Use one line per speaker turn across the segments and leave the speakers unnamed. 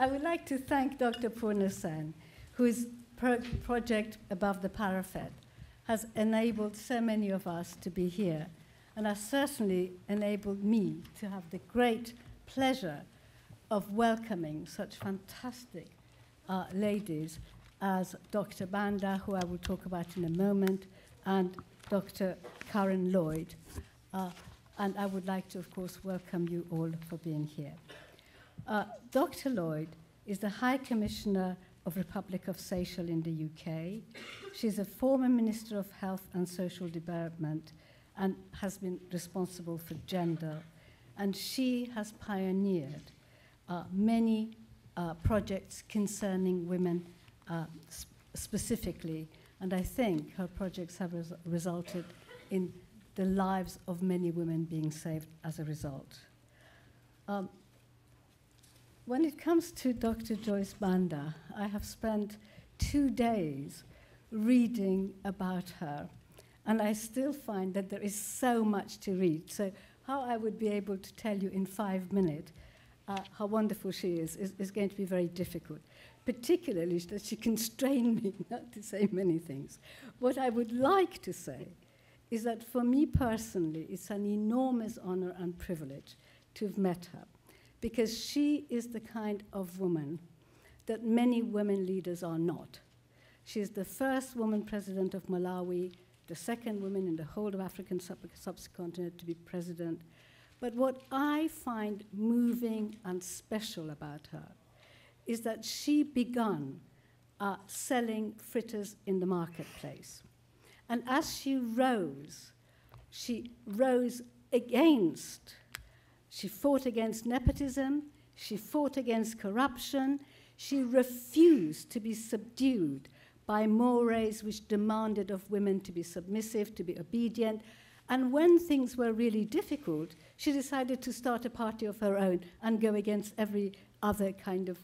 I would like to thank Dr. Purna, whose project Above the Parapet has enabled so many of us to be here, and has certainly enabled me to have the great pleasure of welcoming such fantastic ladies as Dr. Banda, who I will talk about in a moment, and Dr. Karen Lloyd. And I would like to, of course, welcome you all for being here. Dr. Lloyd is the High Commissioner of Republic of Seychelles in the UK. She's a former Minister of Health and Social Development and has been responsible for gender. And she has pioneered many projects concerning women specifically. And I think her projects have resulted in the lives of many women being saved as a result. When it comes to Dr. Joyce Banda, I have spent 2 days reading about her, and I still find that there is so much to read. So how I would be able to tell you in 5 minutes how wonderful she is going to be very difficult, particularly that she constrained me not to say many things. What I would like to say is that for me personally, it's an enormous honor and privilege to have met her, because she is the kind of woman that many women leaders are not. She is the first woman president of Malawi, the second woman in the whole of African subcontinent to be president. But what I find moving and special about her is that she began selling fritters in the marketplace. And as she rose against, she fought against nepotism, she fought against corruption, she refused to be subdued by mores which demanded of women to be submissive, to be obedient. And when things were really difficult, she decided to start a party of her own and go against every other kind of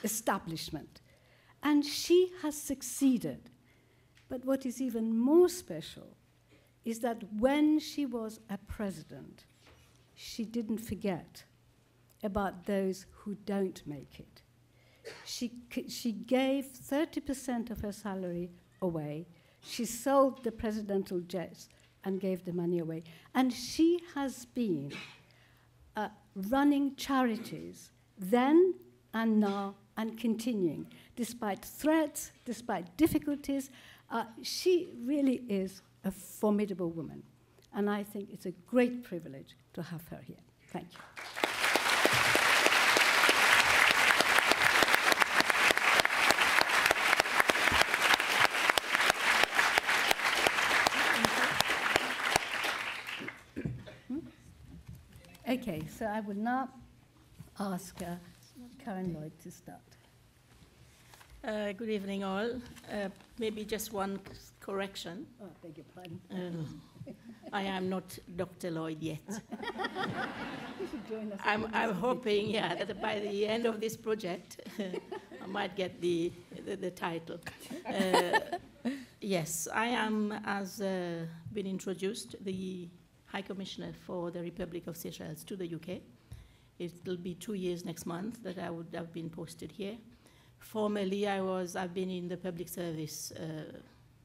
establishment. And she has succeeded. But what is even more special is that when she was a president, she didn't forget about those who don't make it. She gave 30% of her salary away. She sold the presidential jets and gave the money away. And she has been running charities then and now and continuing, despite threats, despite difficulties. She really is a formidable woman. And I think it's a great privilege to have her here. Thank you. Okay, so I will now ask Karen Lloyd to start.
Good evening, all. Maybe just one correction.
Oh, beg your pardon.
I am not Dr. Lloyd yet.
You should join us.
I'm hoping, that by the end of this project, I might get the title. Yes, I am, as been introduced, the High Commissioner for the Republic of Seychelles to the UK. It will be 2 years next month that I would have been posted here. Formerly, I've been in the public service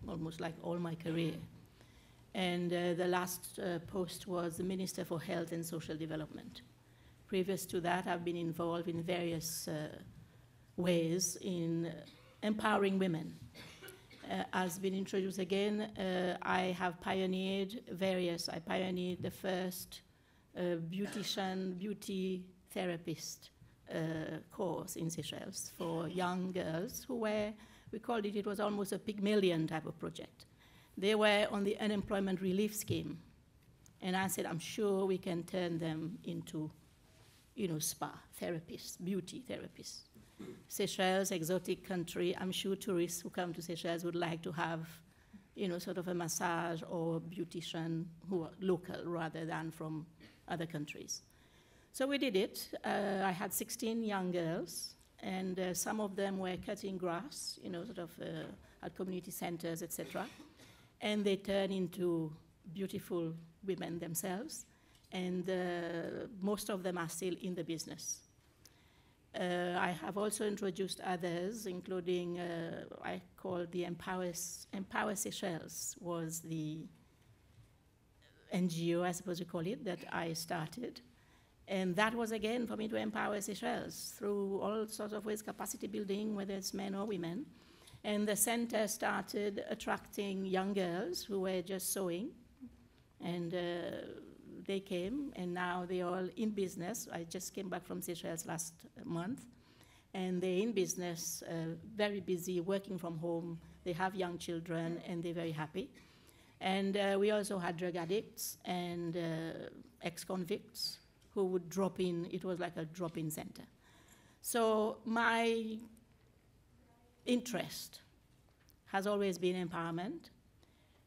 almost like all my career. And the last post was the Minister for Health and Social Development. Previous to that, I've been involved in various ways in empowering women. As been introduced again, I pioneered the first beauty therapist course in Seychelles for young girls who were, it was almost a Pygmalion type of project. They were on the unemployment relief scheme. And I said, I'm sure we can turn them into, spa therapists, beauty therapists. Seychelles, exotic country, I'm sure tourists who come to Seychelles would like to have, sort of a massage or a beautician who are local rather than from other countries. So we did it. I had 16 young girls, and some of them were cutting grass, at community centers, etc. And they turned into beautiful women themselves, and most of them are still in the business. I have also introduced others, including I call the Empower Seychelles was the NGO, I suppose you call it, that I started. And that was, again, for me to empower Seychelles through all sorts of ways, capacity building, whether it's men or women. And the center started attracting young girls who were just sewing. And they came, and now they're all in business. I just came back from Seychelles last month. And they're in business, very busy, working from home. They have young children, and they're very happy. And we also had drug addicts and ex-convicts who would drop in. It was like a drop-in center. So my interest has always been empowerment.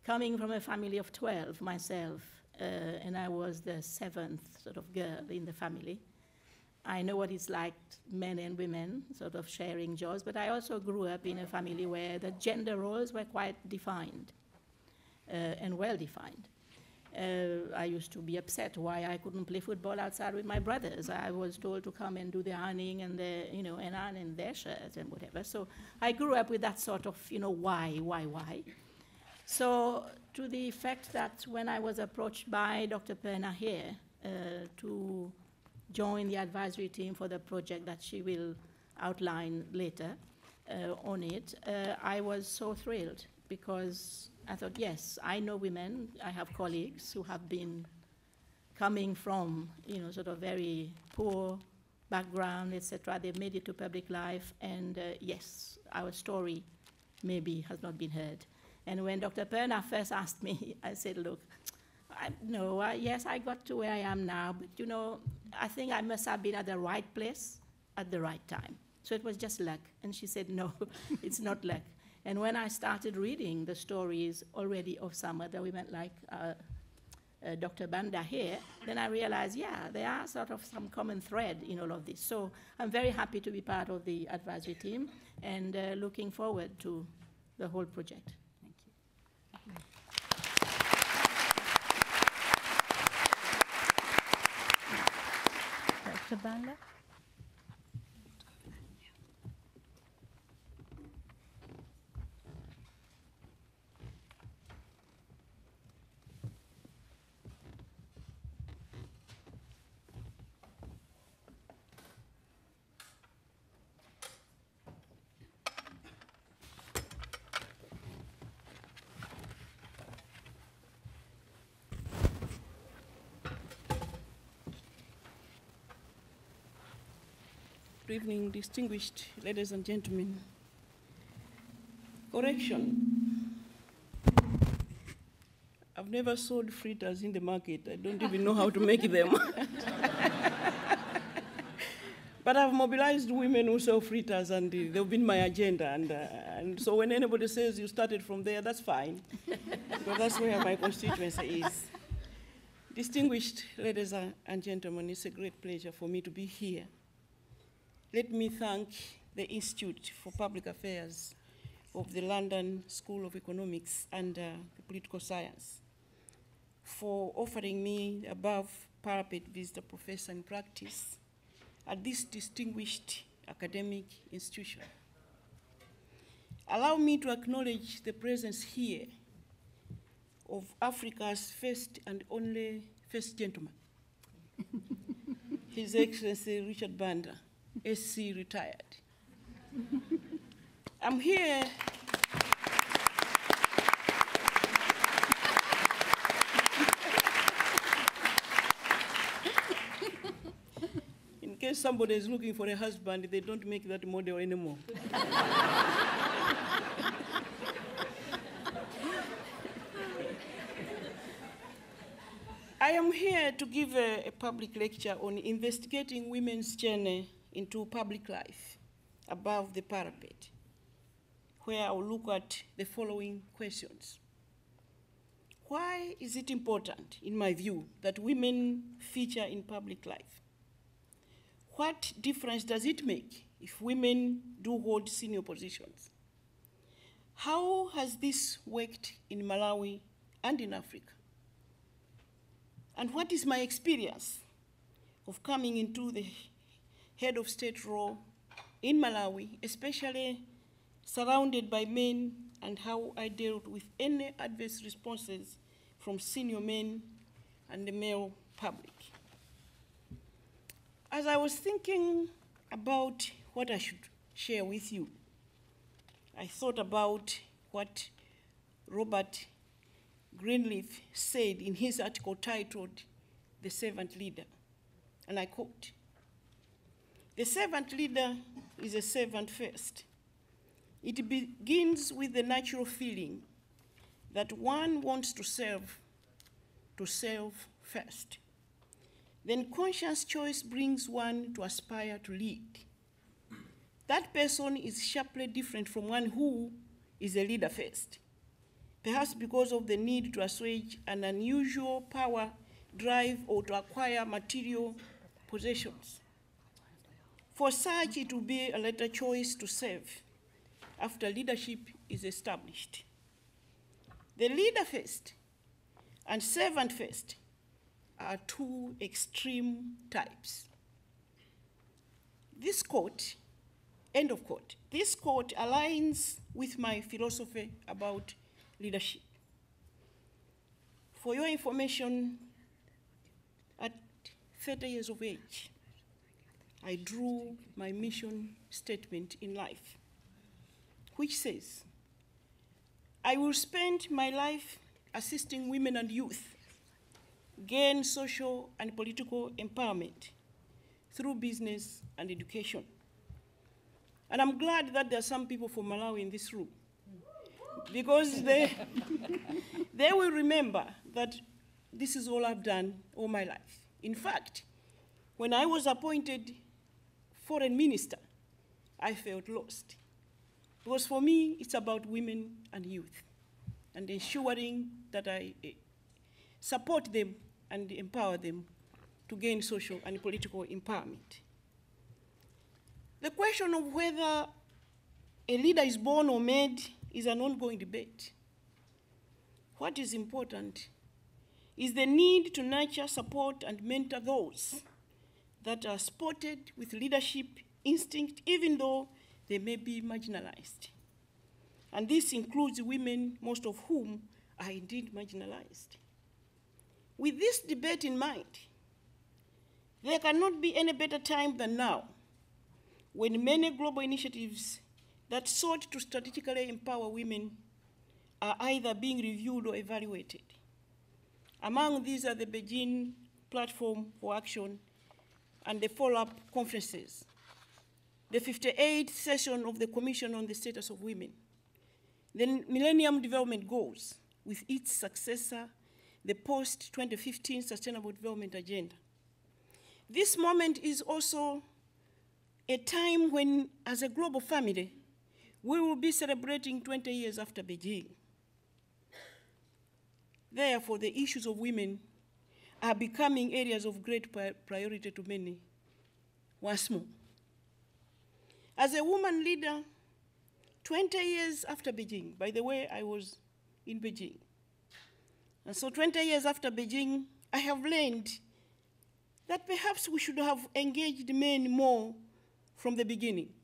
Coming from a family of 12 myself, and I was the 7th sort of girl in the family, I know what it's like, men and women sort of sharing jobs, but I also grew up in a family where the gender roles were quite defined and well-defined. I used to be upset why I couldn't play football outside with my brothers. I was told to come and do the ironing and the, and iron in their shirts and whatever. So I grew up with that sort of, why? So to the effect that when I was approached by Dr. Purna here to join the advisory team for the project that she will outline later on it, I was so thrilled because I thought, yes, I know women. I have colleagues who have been coming from, sort of very poor background, etc. They've made it to public life, and yes, our story maybe has not been heard. And when Dr. Purna first asked me, I said, look, yes, I got to where I am now, but I think I must have been at the right place at the right time. So it was just luck. And she said, no, it's not luck. And when I started reading the stories already of some other women like Dr. Banda here, then I realized, yeah, there are sort of some common thread in all of this. So I'm very happy to be part of the advisory team and looking forward to the whole project. Thank you.
Dr. Banda?
Good evening, distinguished ladies and gentlemen. Correction. I've never sold fritters in the market. I don't even know how to make them. But I've mobilized women who sell fritters, and they've been my agenda. And so when anybody says you started from there, that's fine, because that's where my constituency is. Distinguished ladies and gentlemen, it's a great pleasure for me to be here. Let me thank the Institute for Public Affairs of the London School of Economics and Political Science for offering me the Above Parapet Visitor Professor in Practice at this distinguished academic institution. Allow me to acknowledge the presence here of Africa's first and only first gentleman, His Excellency Richard Banda, SC retired. I'm here in case somebody is looking for a husband, they don't make that model anymore. I am here to give a public lecture on investigating women's journey into public life, above the parapet, where I'll look at the following questions. Why is it important, in my view, that women feature in public life? What difference does it make if women do hold senior positions? How has this worked in Malawi and in Africa? And what is my experience of coming into the head of state role in Malawi, especially surrounded by men, and how I dealt with any adverse responses from senior men and the male public. As I was thinking about what I should share with you, I thought about what Robert Greenleaf said in his article titled The Servant Leader, and I quote, "The servant leader is a servant first. It begins with the natural feeling that one wants to serve first. Then conscious choice brings one to aspire to lead. That person is sharply different from one who is a leader first, perhaps because of the need to assuage an unusual power drive or to acquire material possessions. For such, it will be a later choice to serve after leadership is established. The leader first and servant first are two extreme types." This quote, end of quote, this quote aligns with my philosophy about leadership. For your information, at 30 years of age, I drew my mission statement in life, which says, "I will spend my life assisting women and youth gain social and political empowerment through business and education." And I'm glad that there are some people from Malawi in this room, because they will remember that this is all I've done all my life. In fact, when I was appointed foreign minister, I felt lost. Because for me, it's about women and youth and ensuring that I support them and empower them to gain social and political empowerment. The question of whether a leader is born or made is an ongoing debate. What is important is the need to nurture, support, and mentor those that are spotted with leadership instinct, even though they may be marginalized. And this includes women, most of whom are indeed marginalized. With this debate in mind, there cannot be any better time than now, when many global initiatives that sought to strategically empower women are either being reviewed or evaluated. Among these are the Beijing Platform for Action and the follow-up conferences, the 58th session of the Commission on the Status of Women, the Millennium Development Goals with its successor, the post-2015 Sustainable Development Agenda. This moment is also a time when, as a global family, we will be celebrating 20 years after Beijing. Therefore, the issues of women are becoming areas of great priority to many once more. As a woman leader, 20 years after Beijing, by the way, I was in Beijing. And so 20 years after Beijing, I have learned that perhaps we should have engaged men more from the beginning,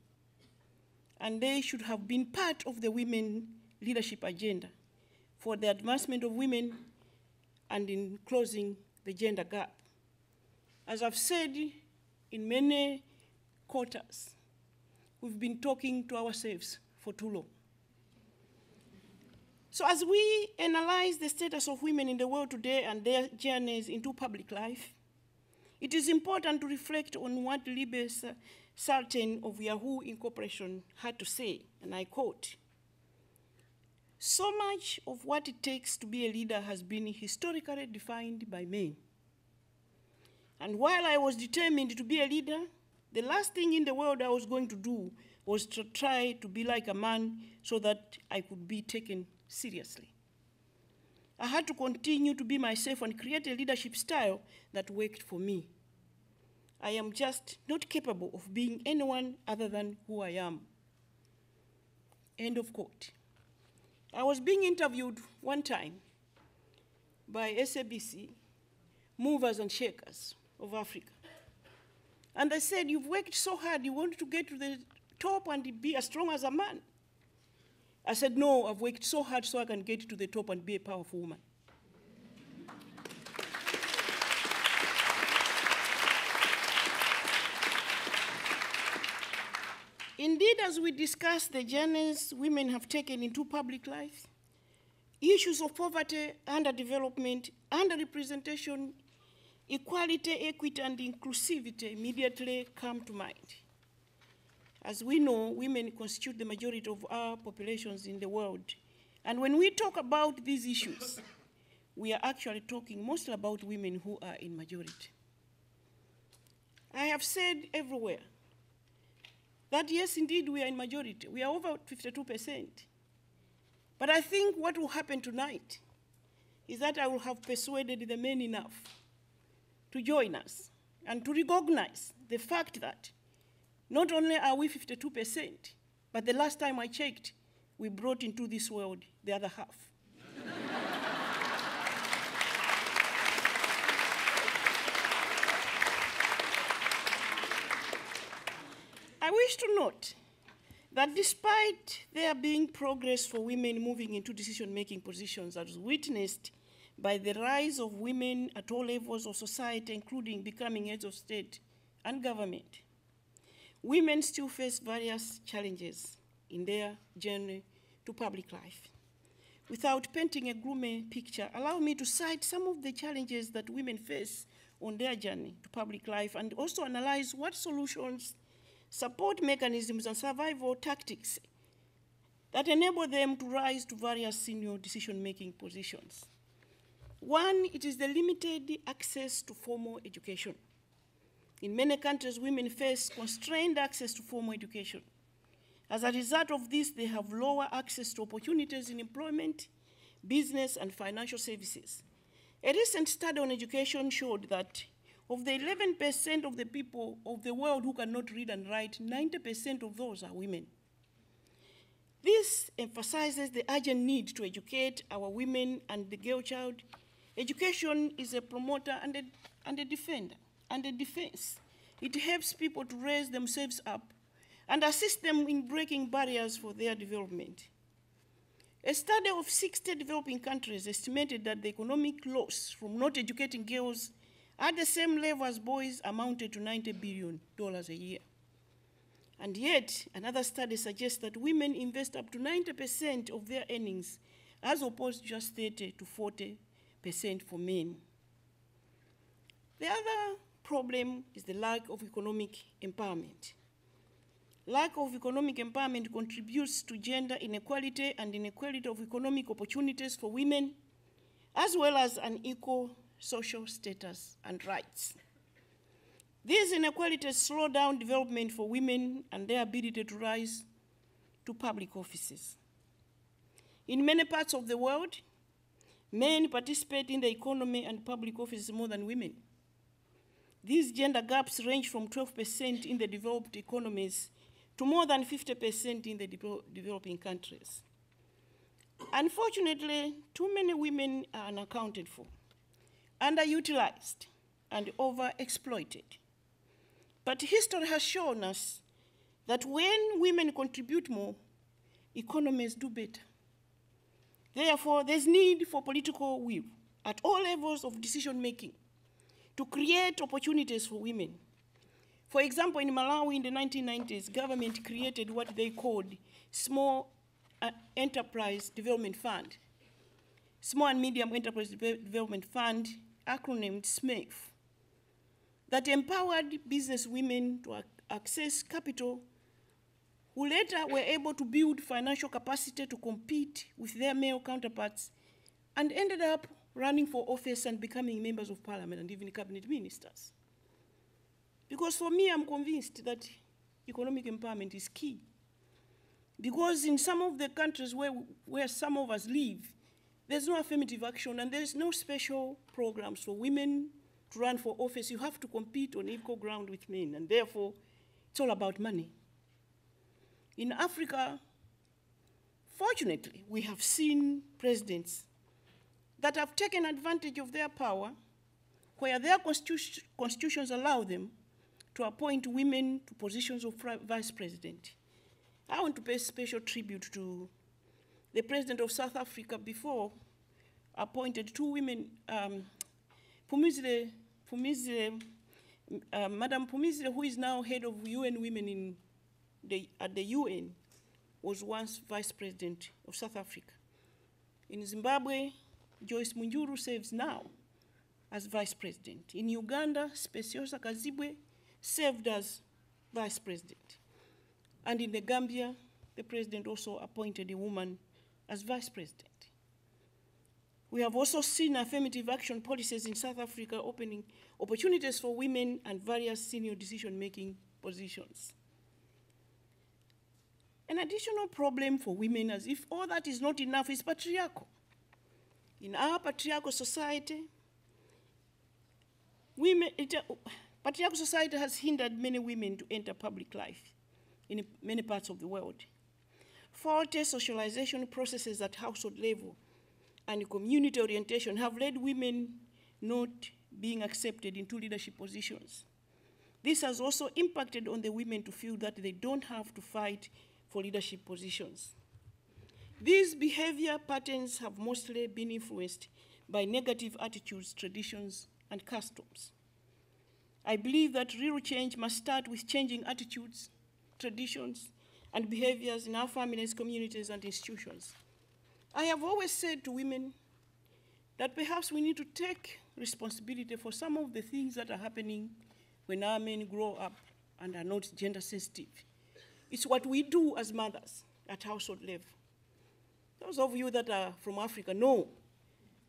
and they should have been part of the women leadership agenda for the advancement of women and in closing the gender gap. As I've said in many quarters, we've been talking to ourselves for too long. So as we analyze the status of women in the world today and their journeys into public life, it is important to reflect on what Libe Sultan of Yahoo Incorporation had to say, and I quote, "So much of what it takes to be a leader has been historically defined by men. And while I was determined to be a leader, the last thing in the world I was going to do was to try to be like a man so that I could be taken seriously. I had to continue to be myself and create a leadership style that worked for me. I am just not capable of being anyone other than who I am." End of quote. I was being interviewed one time by SABC, Movers and Shakers of Africa. And they said, you've worked so hard, you want to get to the top and be as strong as a man. I said, no, I've worked so hard so I can get to the top and be a powerful woman. Indeed, as we discuss the journeys women have taken into public life, issues of poverty, underdevelopment, underrepresentation, equality, equity, and inclusivity immediately come to mind. As we know, women constitute the majority of our populations in the world. And when we talk about these issues, we are actually talking mostly about women who are in majority. I have said everywhere that yes, indeed, we are in majority. We are over 52%. But I think what will happen tonight is that I will have persuaded the men enough to join us and to recognize the fact that not only are we 52%, but the last time I checked, we brought into this world the other half. I wish to note that despite there being progress for women moving into decision-making positions as witnessed by the rise of women at all levels of society, including becoming heads of state and government, women still face various challenges in their journey to public life. Without painting a gloomy picture, allow me to cite some of the challenges that women face on their journey to public life and also analyze what solutions, support mechanisms, and survival tactics that enable them to rise to various senior decision-making positions. One, it is the limited access to formal education. In many countries, women face constrained access to formal education. As a result of this, they have lower access to opportunities in employment, business, and financial services. A recent study on education showed that of the 11% of the people of the world who cannot read and write, 90% of those are women. This emphasizes the urgent need to educate our women and the girl child. Education is a promoter and a defender and a defense. It helps people to raise themselves up and assist them in breaking barriers for their development. A study of 60 developing countries estimated that the economic loss from not educating girls at the same level as boys amounted to $90 billion a year. And yet, another study suggests that women invest up to 90% of their earnings, as opposed to just 30 to 40% for men. The other problem is the lack of economic empowerment. Lack of economic empowerment contributes to gender inequality and inequality of economic opportunities for women, as well as unequal social status and rights. These inequalities slow down development for women and their ability to rise to public offices. In many parts of the world, men participate in the economy and public offices more than women. These gender gaps range from 12% in the developed economies to more than 50% in the developing countries. Unfortunately, too many women are unaccounted for, underutilized, and overexploited. But history has shown us that when women contribute more, economies do better. Therefore, there's need for political will at all levels of decision-making to create opportunities for women. For example, in Malawi in the 1990s, government created what they called Small Enterprise Development Fund. Small and Medium Enterprise Development Fund, acronymed SMEF, that empowered business women to access capital, who later were able to build financial capacity to compete with their male counterparts, and ended up running for office and becoming members of parliament and even cabinet ministers. Because for me, I'm convinced that economic empowerment is key. Because in some of the countries where some of us live, there's no affirmative action and there's no special programs for women to run for office. You have to compete on equal ground with men, and therefore, it's all about money. In Africa, fortunately, we have seen presidents that have taken advantage of their power, where their constitutions allow them to appoint women to positions of vice president. I want to pay special tribute to the president of South Africa before appointed two women, Madam Phumzile, who is now head of UN Women at the UN, was once vice president of South Africa. In Zimbabwe, Joyce Munjuru serves now as vice president. In Uganda, Speciosa Kazibwe served as vice president. And in the Gambia, the president also appointed a woman as vice president. We have also seen affirmative action policies in South Africa opening opportunities for women and various senior decision-making positions. An additional problem for women, as if all that is not enough, is patriarchal. In our patriarchal society, patriarchal society has hindered many women to enter public life in many parts of the world. Faulty socialization processes at household level and community orientation have led women not being accepted into leadership positions. This has also impacted on the women to feel that they don't have to fight for leadership positions. These behavior patterns have mostly been influenced by negative attitudes, traditions, and customs. I believe that real change must start with changing attitudes, traditions, and behaviors in our families, communities, and institutions. I have always said to women that perhaps we need to take responsibility for some of the things that are happening when our men grow up and are not gender sensitive. It's what we do as mothers at household level. Those of you that are from Africa know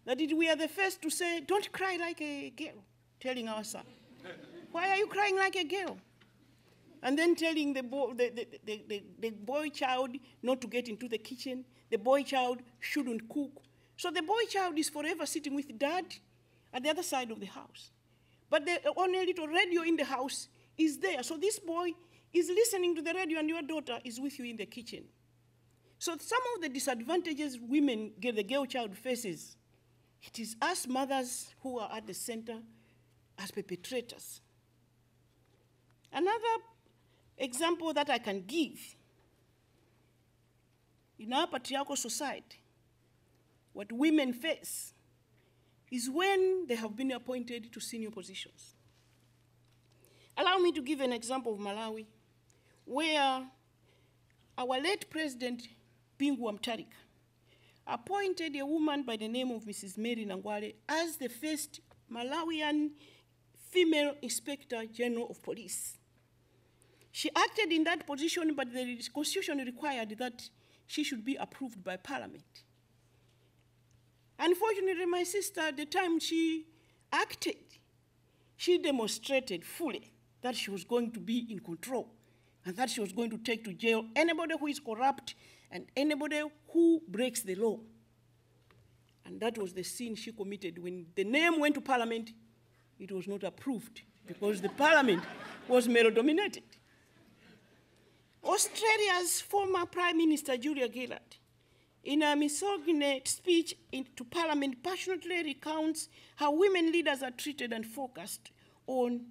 that we are the first to say, don't cry like a girl, telling our son. Why are you crying like a girl? And then telling the boy child not to get into the kitchen, the boy child shouldn't cook. So the boy child is forever sitting with dad at the other side of the house. But the only little radio in the house is there. So this boy is listening to the radio and your daughter is with you in the kitchen. So some of the disadvantages women get, the girl child faces, it is us mothers who are at the center as perpetrators. Another example that I can give, in our patriarchal society, what women face is when they have been appointed to senior positions. Allow me to give an example of Malawi, where our late president, Bingu Mutharika, appointed a woman by the name of Mrs. Mary Nangwale as the first Malawian female Inspector General of Police. She acted in that position, but the constitution required that she should be approved by Parliament. Unfortunately, my sister, at the time she acted, she demonstrated fully that she was going to be in control and that she was going to take to jail anybody who is corrupt and anybody who breaks the law. And that was the sin she committed. When the name went to Parliament, it was not approved because the Parliament was male-dominated. Australia's former Prime Minister, Julia Gillard, in a misogynist speech to Parliament, passionately recounts how women leaders are treated and focused on,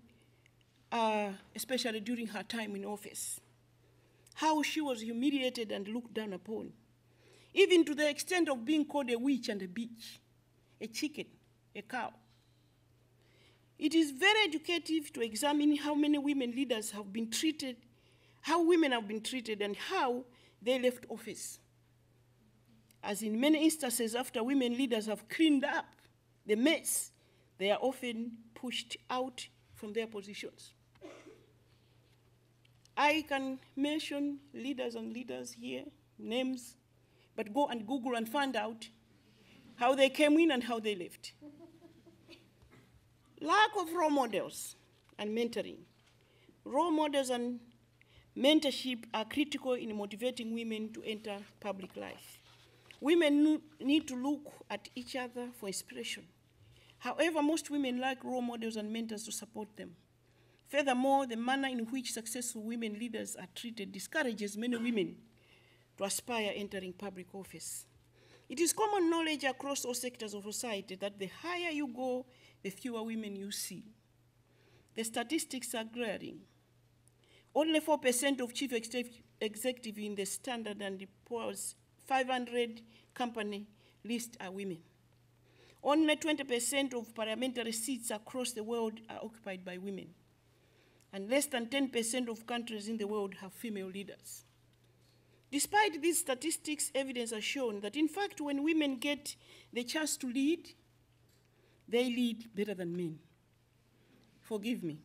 especially during her time in office. How she was humiliated and looked down upon, even to the extent of being called a witch and a bitch, a chicken, a cow. It is very educative to examine how many women leaders have been treated, how women have been treated, and how they left office. As in many instances, after women leaders have cleaned up the mess, they are often pushed out from their positions. I can mention leaders and leaders here, names, but go and Google and find out how they came in and how they left. Lack of role models and mentoring. Role models and mentorship are critical in motivating women to enter public life. Women need to look at each other for inspiration. However, most women lack role models and mentors to support them. Furthermore, the manner in which successful women leaders are treated discourages many women to aspire entering public office. It is common knowledge across all sectors of society that the higher you go, the fewer women you see. the statistics are glaring. Only 4% of chief executive in the Standard and Poor's 500 company list are women. Only 20% of parliamentary seats across the world are occupied by women. And less than 10% of countries in the world have female leaders. Despite these statistics, evidence has shown that in fact when women get the chance to lead, they lead better than men. Forgive me.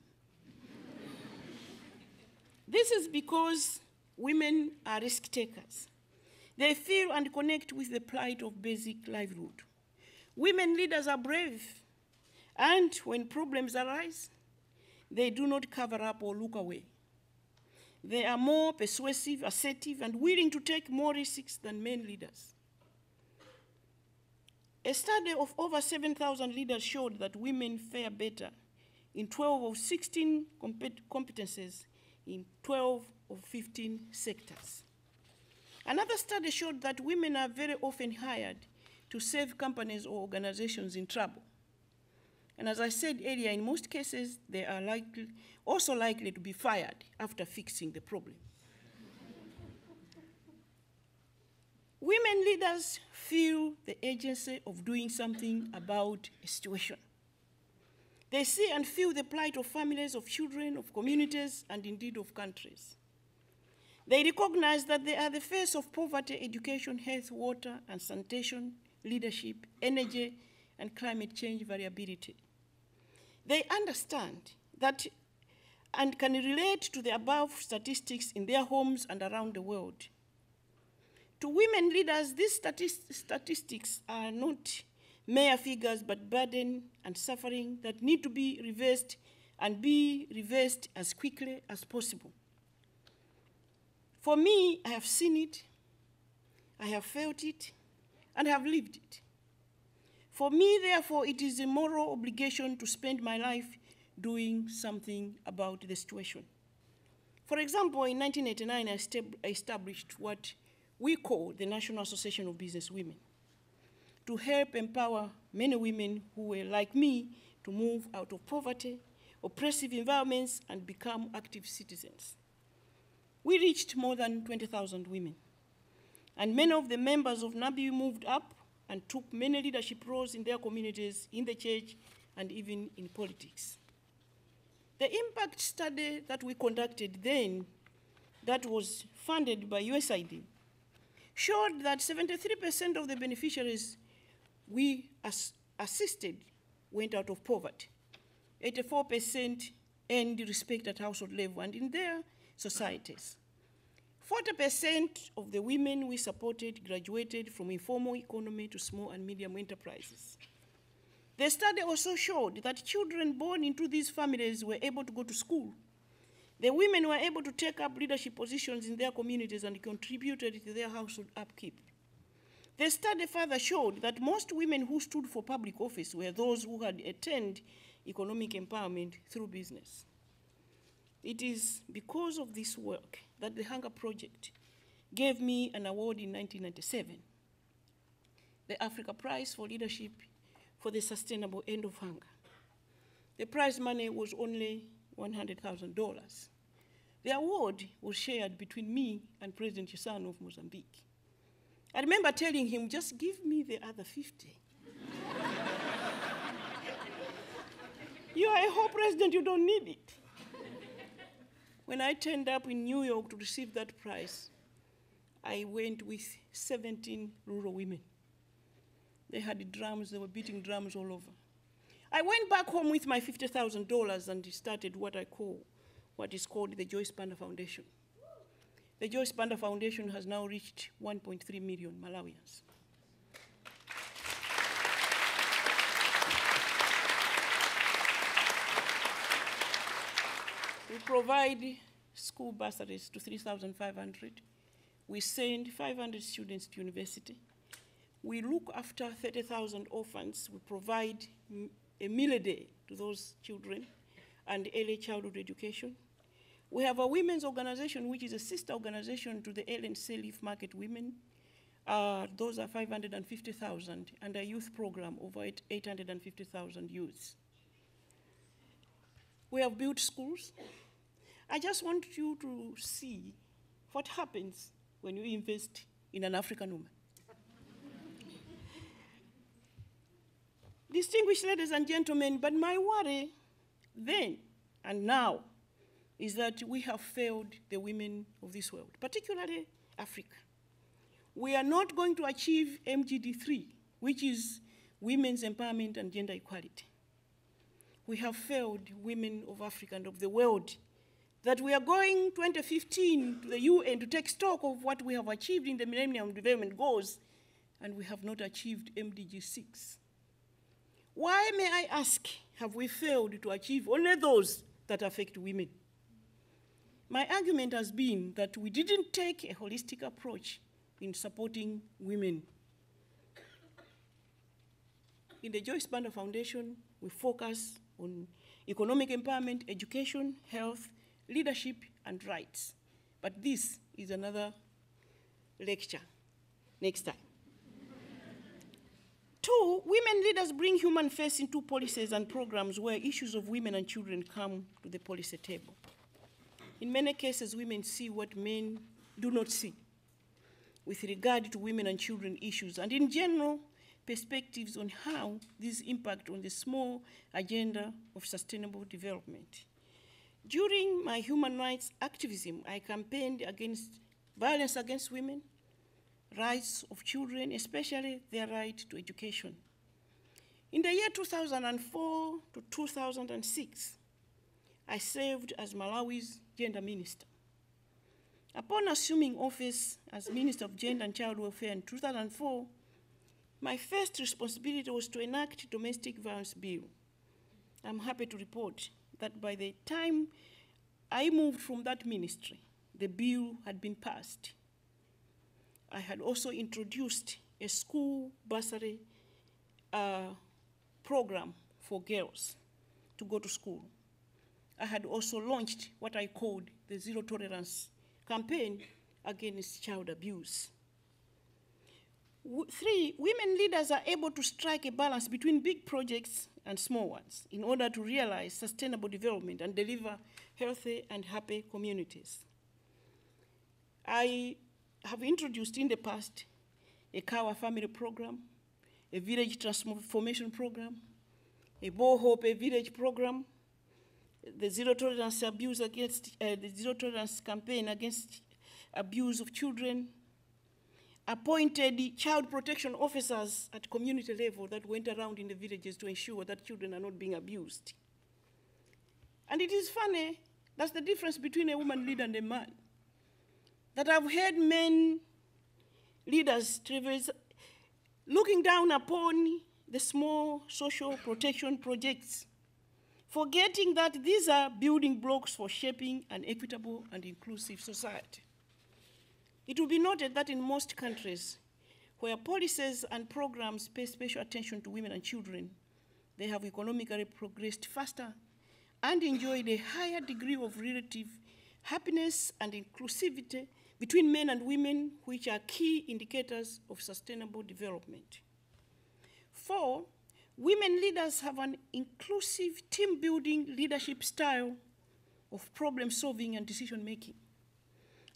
This is because women are risk takers. They feel and connect with the plight of basic livelihood. Women leaders are brave, and when problems arise, they do not cover up or look away. They are more persuasive, assertive, and willing to take more risks than men leaders. A study of over 7,000 leaders showed that women fare better in 12 of 16 competencies in 12 of 15 sectors. Another study showed that women are very often hired to save companies or organizations in trouble. And as I said earlier, in most cases, they are also likely to be fired after fixing the problem. Women leaders feel the agency of doing something about a situation. They see and feel the plight of families, of children, of communities, and indeed of countries. They recognize that they are the face of poverty, education, health, water, and sanitation, leadership, energy, and climate change variability. They understand that and can relate to the above statistics in their homes and around the world. To women leaders, these statistics are not mere figures, but burden and suffering that need to be reversed and be reversed as quickly as possible. For me, I have seen it, I have felt it, and have lived it. For me, therefore, it is a moral obligation to spend my life doing something about the situation. For example, in 1989, I established what we call the National Association of Business Women, to help empower many women who were like me to move out of poverty, oppressive environments, and become active citizens. We reached more than 20,000 women, and many of the members of NABI moved up and took many leadership roles in their communities, in the church, and even in politics. The impact study that we conducted then, that was funded by USAID, showed that 73% of the beneficiaries we assisted went out of poverty. 84% earned respect at household level and in their societies. 40% of the women we supported graduated from informal economy to small and medium enterprises. The study also showed that children born into these families were able to go to school. The women were able to take up leadership positions in their communities and contributed to their household upkeep. The study further showed that most women who stood for public office were those who had attained economic empowerment through business. It is because of this work that the Hunger Project gave me an award in 1997, the Africa Prize for Leadership for the Sustainable End of Hunger. The prize money was only $100,000. The award was shared between me and President Chissano of Mozambique. I remember telling him, just give me the other 50. You are a whole president, you don't need it. When I turned up in New York to receive that prize, I went with 17 rural women. They had drums, they were beating drums all over. I went back home with my $50,000 and started what is called the Joyce Banda Foundation. The Joyce Banda Foundation has now reached 1.3 million Malawians. We provide school bursaries to 3,500. We send 500 students to university. We look after 30,000 orphans. We provide a meal a day to those children and early childhood education. We have a women's organization, which is a sister organization to the LNC Leaf Market Women. Those are 550,000, and a youth program over 850,000 youths. We have built schools. I just want you to see what happens when you invest in an African woman. Distinguished ladies and gentlemen, but my worry then and now is that we have failed the women of this world, particularly Africa. We are not going to achieve MGD3, which is women's empowerment and gender equality. We have failed women of Africa and of the world, that we are going 2015 to the UN to take stock of what we have achieved in the Millennium Development Goals, and we have not achieved MDG 6. Why, may I ask, have we failed to achieve only those that affect women? My argument has been that we didn't take a holistic approach in supporting women. In the Joyce Banda Foundation, we focus on economic empowerment, education, health, leadership, and rights. But this is another lecture next time. 2, women leaders bring human face into policies and programs where issues of women and children come to the policy table. In many cases, women see what men do not see with regard to women and children issues, and in general, perspectives on how these impact on the small agenda of sustainable development. During my human rights activism, I campaigned against violence against women, rights of children, especially their right to education. In the year 2004 to 2006, I served as Malawi's gender minister. Upon assuming office as Minister of Gender and Child Welfare in 2004, my first responsibility was to enact domestic violence bill. I'm happy to report that by the time I moved from that ministry, the bill had been passed. I had also introduced a school bursary program for girls to go to school. I had also launched what I called the Zero Tolerance campaign against child abuse. 3, women leaders are able to strike a balance between big projects and small ones in order to realize sustainable development and deliver healthy and happy communities. I have introduced in the past a Kawa family program, a village transformation program, a Bo Hope village program, the Zero Tolerance abuse against the Zero Tolerance campaign against abuse of children, appointed child protection officers at community level that went around in the villages to ensure that children are not being abused. And it is funny, that's the difference between a woman leader and a man. That I've heard men leaders looking down upon the small social protection projects, forgetting that these are building blocks for shaping an equitable and inclusive society. It will be noted that in most countries where policies and programs pay special attention to women and children, they have economically progressed faster and enjoyed a higher degree of relative happiness and inclusivity between men and women, which are key indicators of sustainable development. 4, women leaders have an inclusive team-building leadership style of problem-solving and decision-making.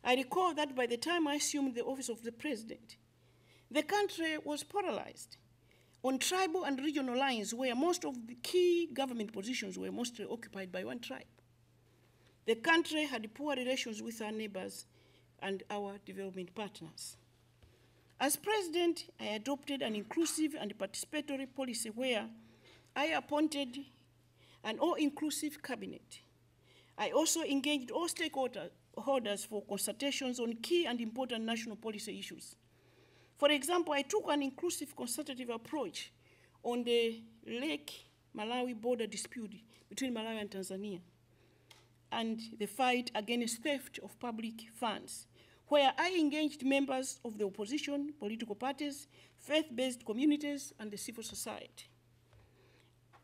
I recall that by the time I assumed the office of the president, the country was polarized on tribal and regional lines where most of the key government positions were mostly occupied by one tribe. The country had poor relations with our neighbors and our development partners. As president, I adopted an inclusive and participatory policy where I appointed an all-inclusive cabinet. I also engaged all stakeholders for consultations on key and important national policy issues. For example, I took an inclusive consultative approach on the Lake Malawi border dispute between Malawi and Tanzania and the fight against theft of public funds, where I engaged members of the opposition, political parties, faith-based communities, and the civil society.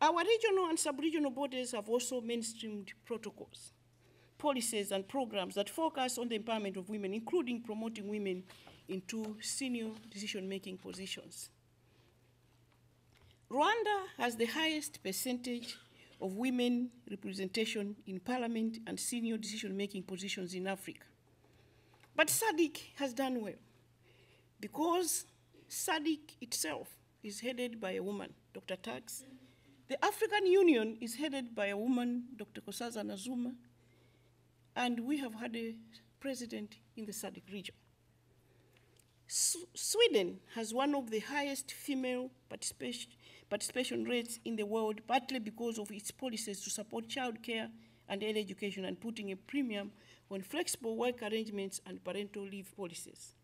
Our regional and sub-regional bodies have also mainstreamed protocols, policies, and programs that focus on the empowerment of women, including promoting women into senior decision-making positions. Rwanda has the highest percentage of women representation in parliament and senior decision-making positions in Africa. But SADC has done well because SADC itself is headed by a woman, Dr. Tax. The African Union is headed by a woman, Dr. Nkosazana Zuma, and we have had a president in the SADC region. Sweden has one of the highest female participation rates in the world, partly because of its policies to support childcare and early education and putting a premium on flexible work arrangements and parental leave policies.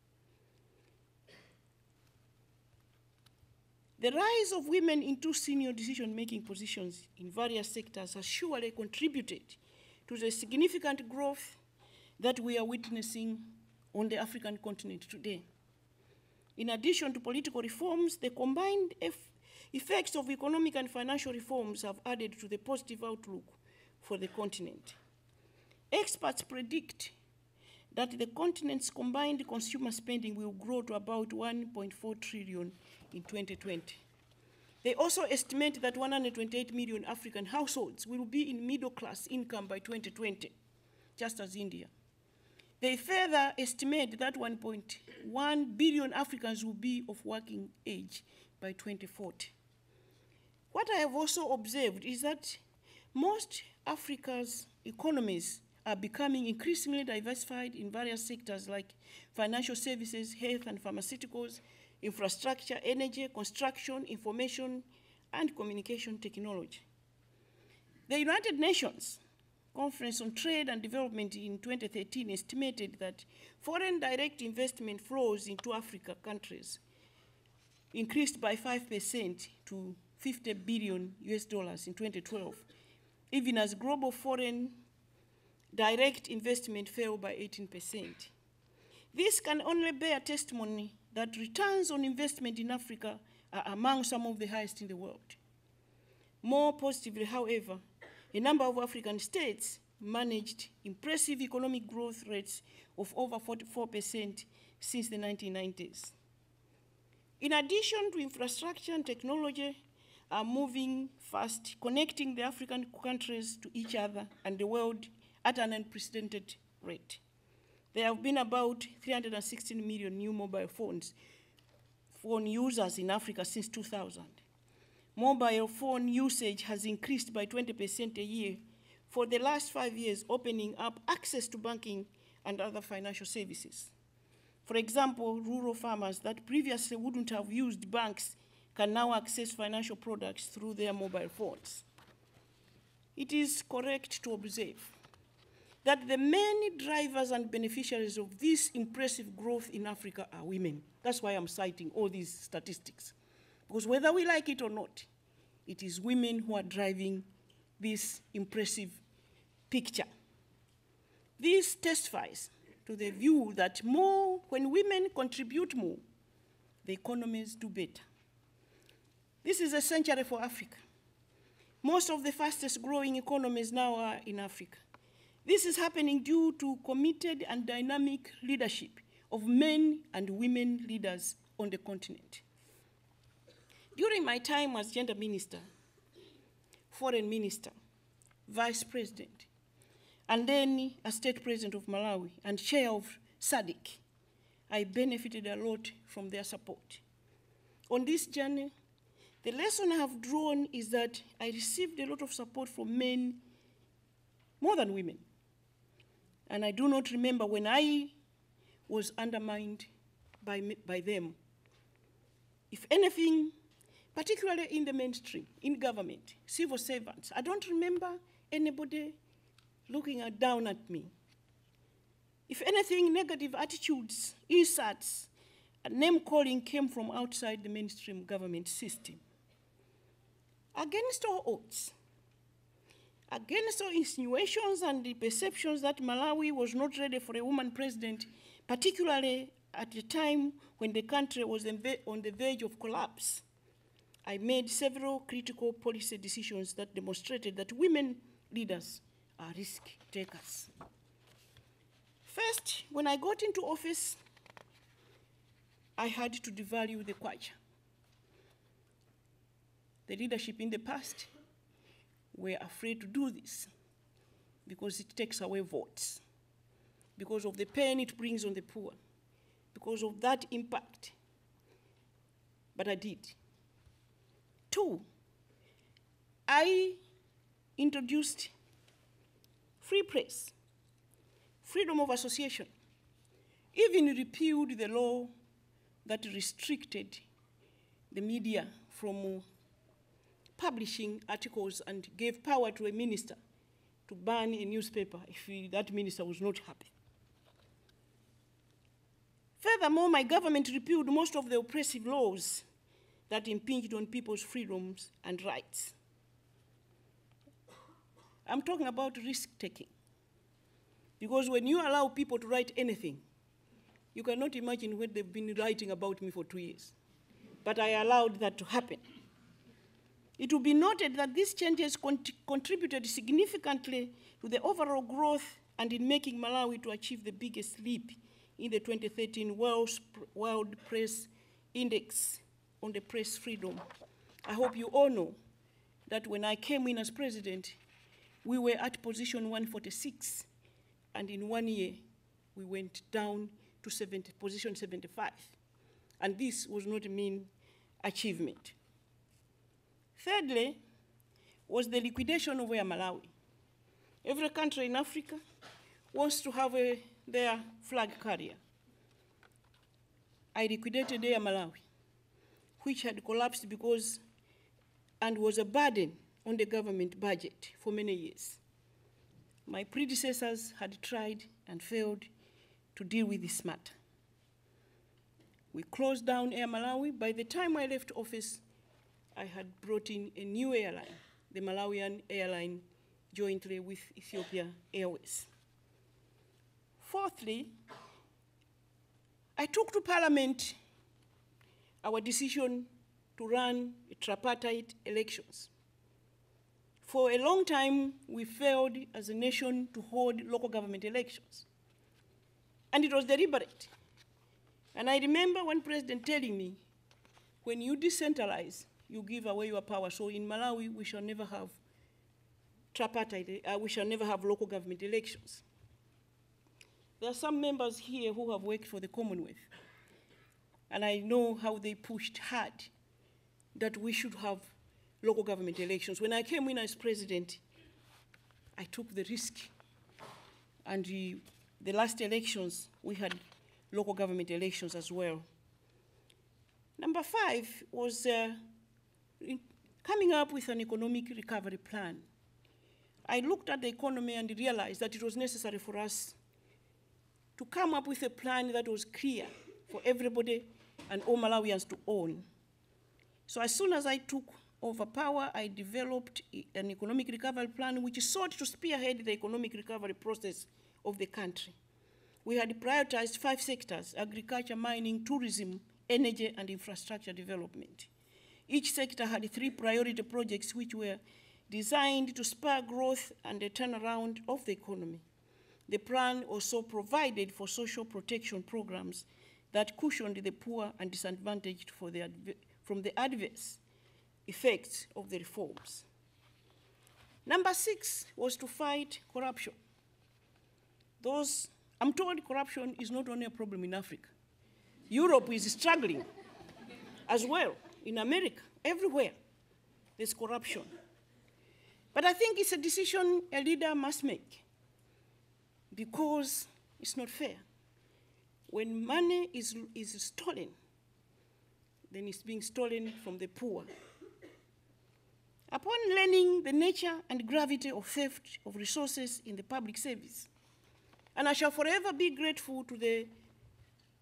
The rise of women into senior decision-making positions in various sectors has surely contributed to the significant growth that we are witnessing on the African continent today. In addition to political reforms, the combined effects of economic and financial reforms have added to the positive outlook for the continent. Experts predict that the continent's combined consumer spending will grow to about 1.4 trillion in 2020. They also estimate that 128 million African households will be in middle-class income by 2020, just as India. They further estimate that 1.1 billion Africans will be of working age by 2040. What I have also observed is that most Africa's economies are becoming increasingly diversified in various sectors like financial services, health and pharmaceuticals, infrastructure, energy, construction, information, and communication technology. The United Nations Conference on Trade and Development in 2013 estimated that foreign direct investment flows into Africa countries increased by 5% to $50 billion in 2012, even as global foreign direct investment fell by 18%. This can only bear testimony that returns on investment in Africa are among some of the highest in the world. More positively, however, a number of African states managed impressive economic growth rates of over 44% since the 1990s. In addition to infrastructure and technology are moving fast, connecting the African countries to each other and the world at an unprecedented rate. There have been about 316 million new mobile phone users in Africa since 2000. Mobile phone usage has increased by 20% a year for the last 5 years, opening up access to banking and other financial services. For example, rural farmers that previously wouldn't have used banks can now access financial products through their mobile phones. It is correct to observe that the many drivers and beneficiaries of this impressive growth in Africa are women. That's why I'm citing all these statistics. Because whether we like it or not, it is women who are driving this impressive picture. This testifies to the view that when women contribute more, the economies do better. This is essential for Africa. Most of the fastest growing economies now are in Africa. This is happening due to committed and dynamic leadership of men and women leaders on the continent. During my time as gender minister, foreign minister, vice president, and then as state president of Malawi and chair of SADC, I benefited a lot from their support. On this journey, the lesson I have drawn is that I received a lot of support from men more than women. And I do not remember when I was undermined by them. If anything, particularly in the mainstream, in government, civil servants, I don't remember anybody looking down at me. If anything, negative attitudes, insults, and name-calling came from outside the mainstream government system. Against all odds, against all insinuations and the perceptions that Malawi was not ready for a woman president, particularly at a time when the country was on the verge of collapse, I made several critical policy decisions that demonstrated that women leaders are risk takers. First, when I got into office, I had to devalue the kwacha. The leadership in the past were afraid to do this because it takes away votes, because of the pain it brings on the poor, because of that impact. But I did. 2, I introduced free press, freedom of association, even repealed the law that restricted the media from publishing articles and gave power to a minister to ban a newspaper if that minister was not happy. Furthermore, my government repealed most of the oppressive laws that impinged on people's freedoms and rights. I'm talking about risk-taking. Because when you allow people to write anything, you cannot imagine what they've been writing about me for 2 years. But I allowed that to happen. It will be noted that these changes contributed significantly to the overall growth and in making Malawi to achieve the biggest leap in the 2013 World Press Index on the press freedom. I hope you all know that when I came in as president, we were at position 146, and in 1 year, we went down to position 75. And this was not a mean achievement. Thirdly, was the liquidation of Air Malawi. Every country in Africa wants to have their flag carrier. I liquidated Air Malawi, which had collapsed because and was a burden on the government budget for many years. My predecessors had tried and failed to deal with this matter. We closed down Air Malawi. By the time I left office, I had brought in a new airline, the Malawian airline, jointly with Ethiopia Airways. Fourthly, I took to Parliament our decision to run tripartite elections. For a long time, we failed as a nation to hold local government elections. And it was deliberate. And I remember one president telling me, when you decentralize, you give away your power. So in Malawi, we shall never have tripartite, we shall never have local government elections. There are some members here who have worked for the Commonwealth. And I know how they pushed hard that we should have local government elections. When I came in as president, I took the risk. And the last elections, we had local government elections as well. Number 5 was coming up with an economic recovery plan. I looked at the economy and realized that it was necessary for us to come up with a plan that was clear for everybody and all Malawians to own. So as soon as I took over power, I developed an economic recovery plan which sought to spearhead the economic recovery process of the country. We had prioritized 5 sectors: agriculture, mining, tourism, energy, and infrastructure development. Each sector had 3 priority projects which were designed to spur growth and a turnaround of the economy. The plan also provided for social protection programs that cushioned the poor and disadvantaged from the adverse effects of the reforms. Number 6 was to fight corruption. I'm told corruption is not only a problem in Africa. Europe is struggling as well. In America, everywhere, there's corruption. But I think it's a decision a leader must make because it's not fair. When money is stolen, then it's being stolen from the poor. Upon learning the nature and gravity of theft of resources in the public service, and I shall forever be grateful to the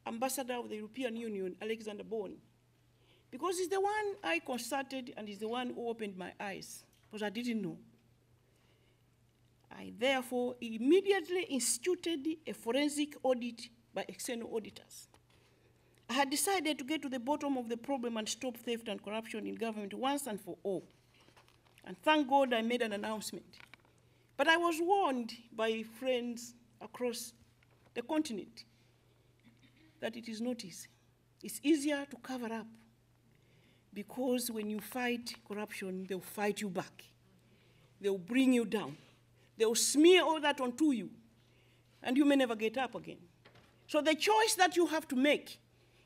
Ambassador of the European Union, Alexander Bone, because he's the one I consulted and he's the one who opened my eyes, because I didn't know. I therefore immediately instituted a forensic audit by external auditors. I had decided to get to the bottom of the problem and stop theft and corruption in government once and for all. And thank God I made an announcement. But I was warned by friends across the continent that it is not easy. It's easier to cover up because when you fight corruption, they'll fight you back. They will bring you down. They will smear all that onto you, and you may never get up again. So the choice that you have to make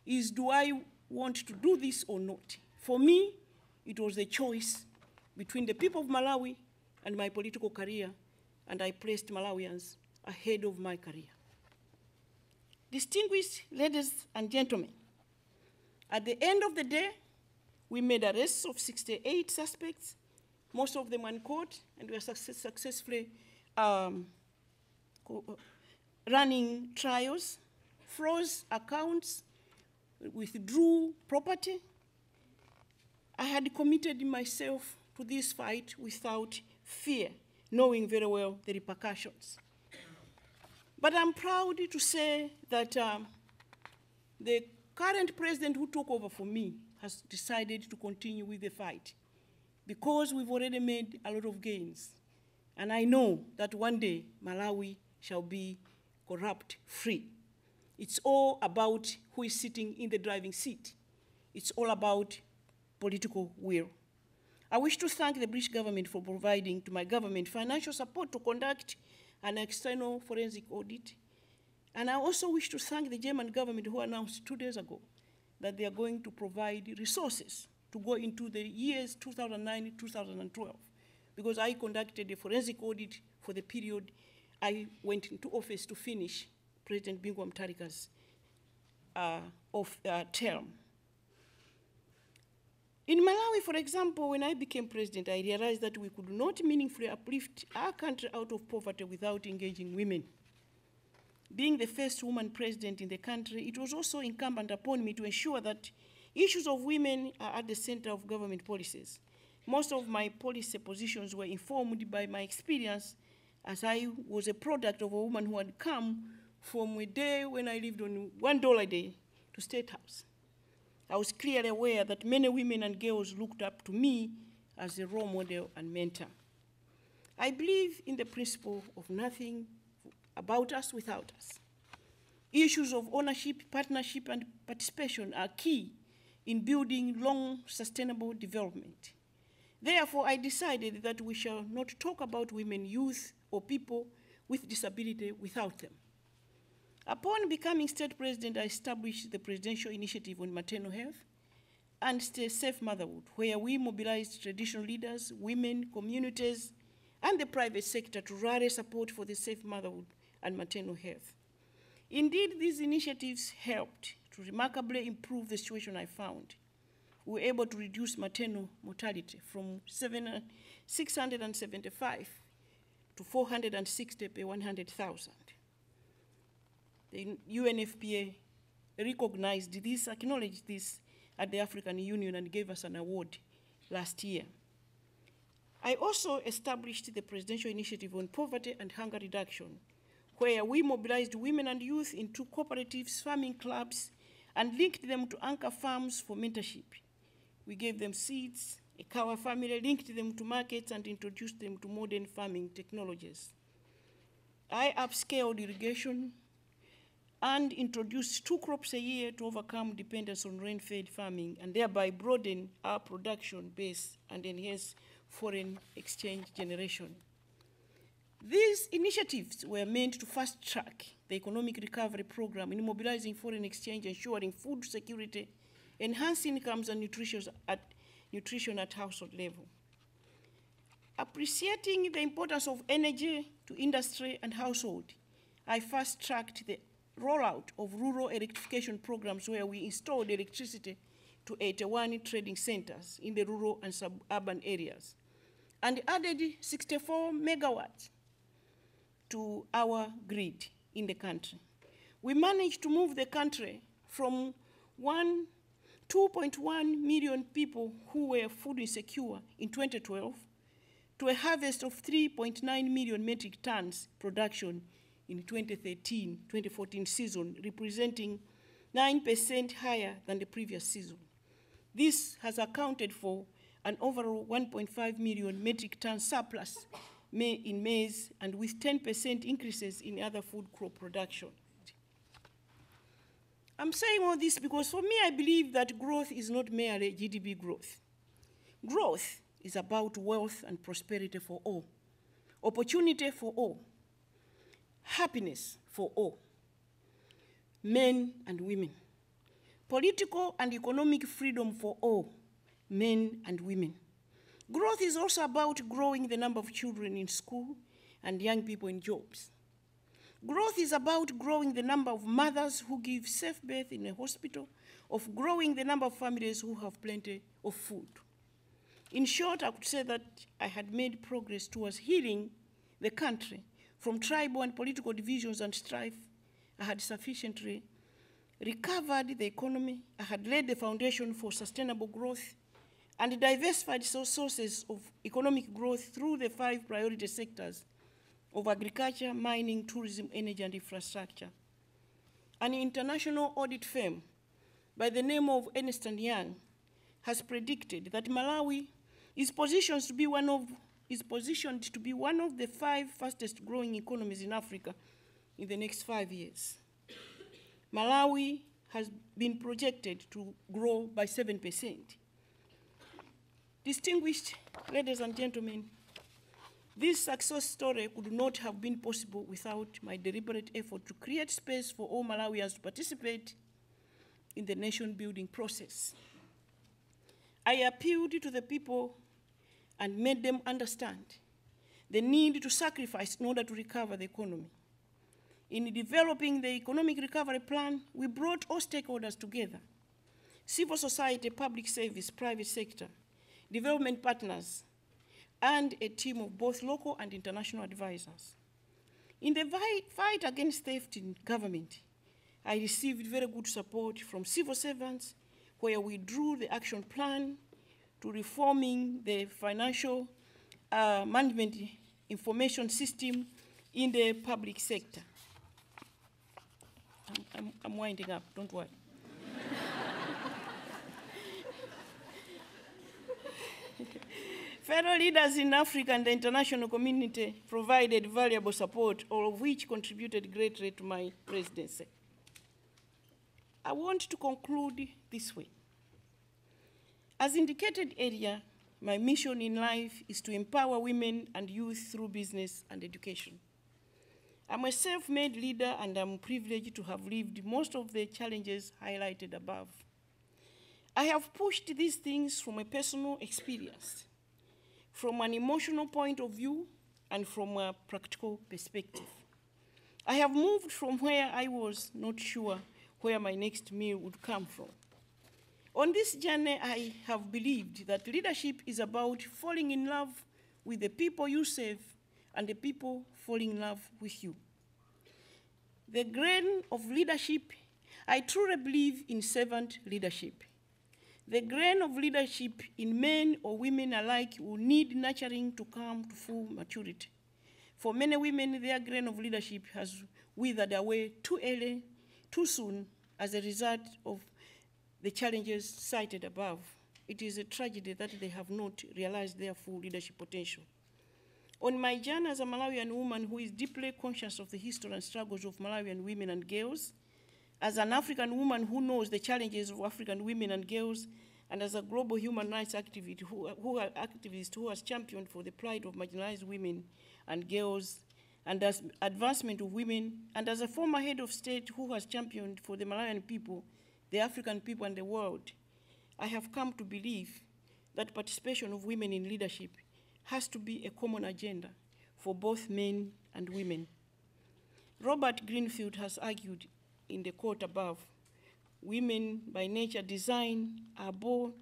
is, do I want to do this or not? For me, it was the choice between the people of Malawi and my political career, and I placed Malawians ahead of my career. Distinguished ladies and gentlemen, at the end of the day, we made arrests of 68 suspects, most of them uncaught, and we are successfully running trials, froze accounts, withdrew property. I had committed myself to this fight without fear, knowing very well the repercussions. But I'm proud to say that the current president who took over for me has decided to continue with the fight, because we've already made a lot of gains. And I know that one day Malawi shall be corrupt-free. It's all about who is sitting in the driving seat. It's all about political will. I wish to thank the British government for providing to my government financial support to conduct an external forensic audit. And I also wish to thank the German government, who announced 2 days ago that they are going to provide resources to go into the years 2009 to 2012, because I conducted a forensic audit for the period I went into office to finish President Bingu Mutharika's term. In Malawi, for example, when I became president, I realized that we could not meaningfully uplift our country out of poverty without engaging women. Being the first woman president in the country, it was also incumbent upon me to ensure that issues of women are at the center of government policies. Most of my policy positions were informed by my experience, as I was a product of a woman who had come from a day when I lived on $1 a day to State House. I was clearly aware that many women and girls looked up to me as a role model and mentor. I believe in the principle of nothing about us without us. Issues of ownership, partnership, and participation are key in building long, sustainable development. Therefore, I decided that we shall not talk about women, youth, or people with disability without them. Upon becoming state president, I established the Presidential Initiative on Maternal Health and Safe Motherhood, where we mobilized traditional leaders, women, communities, and the private sector to rally support for the safe motherhood and maternal health. Indeed, these initiatives helped to remarkably improve the situation I found. We were able to reduce maternal mortality from 675 to 460 per 100,000. The UNFPA recognized this, acknowledged this at the African Union, and gave us an award last year. I also established the Presidential Initiative on Poverty and Hunger Reduction, where we mobilized women and youth into cooperatives, farming clubs, and linked them to anchor farms for mentorship. We gave them seeds, a cow family, linked them to markets, and introduced them to modern farming technologies. I upscaled irrigation and introduced 2 crops a year to overcome dependence on rain-fed farming, and thereby broaden our production base and enhance foreign exchange generation. These initiatives were meant to fast-track the economic recovery program in mobilizing foreign exchange, ensuring food security, enhance incomes, and nutrition at household level. Appreciating the importance of energy to industry and household, I fast-tracked the rollout of rural electrification programs, where we installed electricity to 81 trading centers in the rural and suburban areas, and added 64 megawatts to our grid in the country. We managed to move the country from 2.1 million people who were food insecure in 2012 to a harvest of 3.9 million metric tons production in 2013-2014 season, representing 9% higher than the previous season. This has accounted for an overall 1.5 million metric ton surplus in maize, and with 10% increases in other food crop production. I'm saying all this because for me, I believe that growth is not merely GDP growth. Growth is about wealth and prosperity for all, opportunity for all, happiness for all, men and women, political and economic freedom for all, men and women. Growth is also about growing the number of children in school and young people in jobs. Growth is about growing the number of mothers who give safe birth in a hospital, of growing the number of families who have plenty of food. In short, I could say that I had made progress towards healing the country from tribal and political divisions and strife. I had sufficiently recovered the economy. I had laid the foundation for sustainable growth and diversified sources of economic growth through the 5 priority sectors of agriculture, mining, tourism, energy, and infrastructure. An international audit firm by the name of Ernst & Young has predicted that Malawi is positioned to be one of the 5 fastest growing economies in Africa in the next 5 years. Malawi has been projected to grow by 7%. Distinguished ladies and gentlemen, this success story could not have been possible without my deliberate effort to create space for all Malawians to participate in the nation-building process. I appealed to the people and made them understand the need to sacrifice in order to recover the economy. In developing the economic recovery plan, we brought all stakeholders together: civil society, public service, private sector, development partners, and a team of both local and international advisors. In the fight against theft in government, I received very good support from civil servants, where we drew the action plan to reforming the financial management information system in the public sector. I'm winding up, don't worry. Fellow leaders in Africa and the international community provided valuable support, all of which contributed greatly to my presidency. I want to conclude this way. As indicated earlier, my mission in life is to empower women and youth through business and education. I'm a self-made leader, and I'm privileged to have lived most of the challenges highlighted above. I have pushed these things from a personal experience, from an emotional point of view, and from a practical perspective. I have moved from where I was not sure where my next meal would come from. On this journey, I have believed that leadership is about falling in love with the people you serve and the people falling in love with you. The grain of leadership, I truly believe in servant leadership. The grain of leadership in men or women alike will need nurturing to come to full maturity. For many women, their grain of leadership has withered away too early, too soon, as a result of the challenges cited above. It is a tragedy that they have not realized their full leadership potential. On my journey as a Malawian woman who is deeply conscious of the history and struggles of Malawian women and girls, as an African woman who knows the challenges of African women and girls, and as a global human rights activist who has championed for the plight of marginalized women and girls, and as advancement of women, and as a former head of state who has championed for the Malawian people, the African people, and the world, I have come to believe that participation of women in leadership has to be a common agenda for both men and women. Robert Greenfield has argued in the quote above, women by nature are born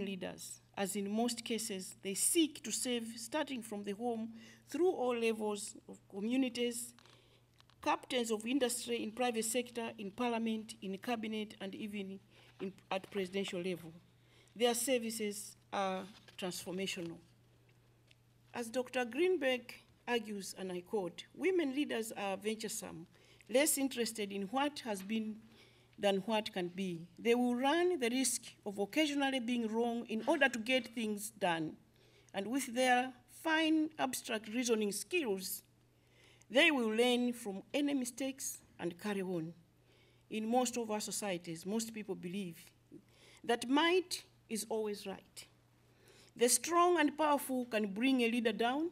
leaders, as in most cases they seek to serve starting from the home through all levels of communities, captains of industry in private sector, in parliament, in cabinet, and even at presidential level. Their services are transformational. As Dr. Greenberg argues, and I quote, women leaders are venturesome, less interested in what has been than what can be. They will run the risk of occasionally being wrong in order to get things done. And with their fine abstract reasoning skills, they will learn from any mistakes and carry on. In most of our societies, most people believe that might is always right. The strong and powerful can bring a leader down,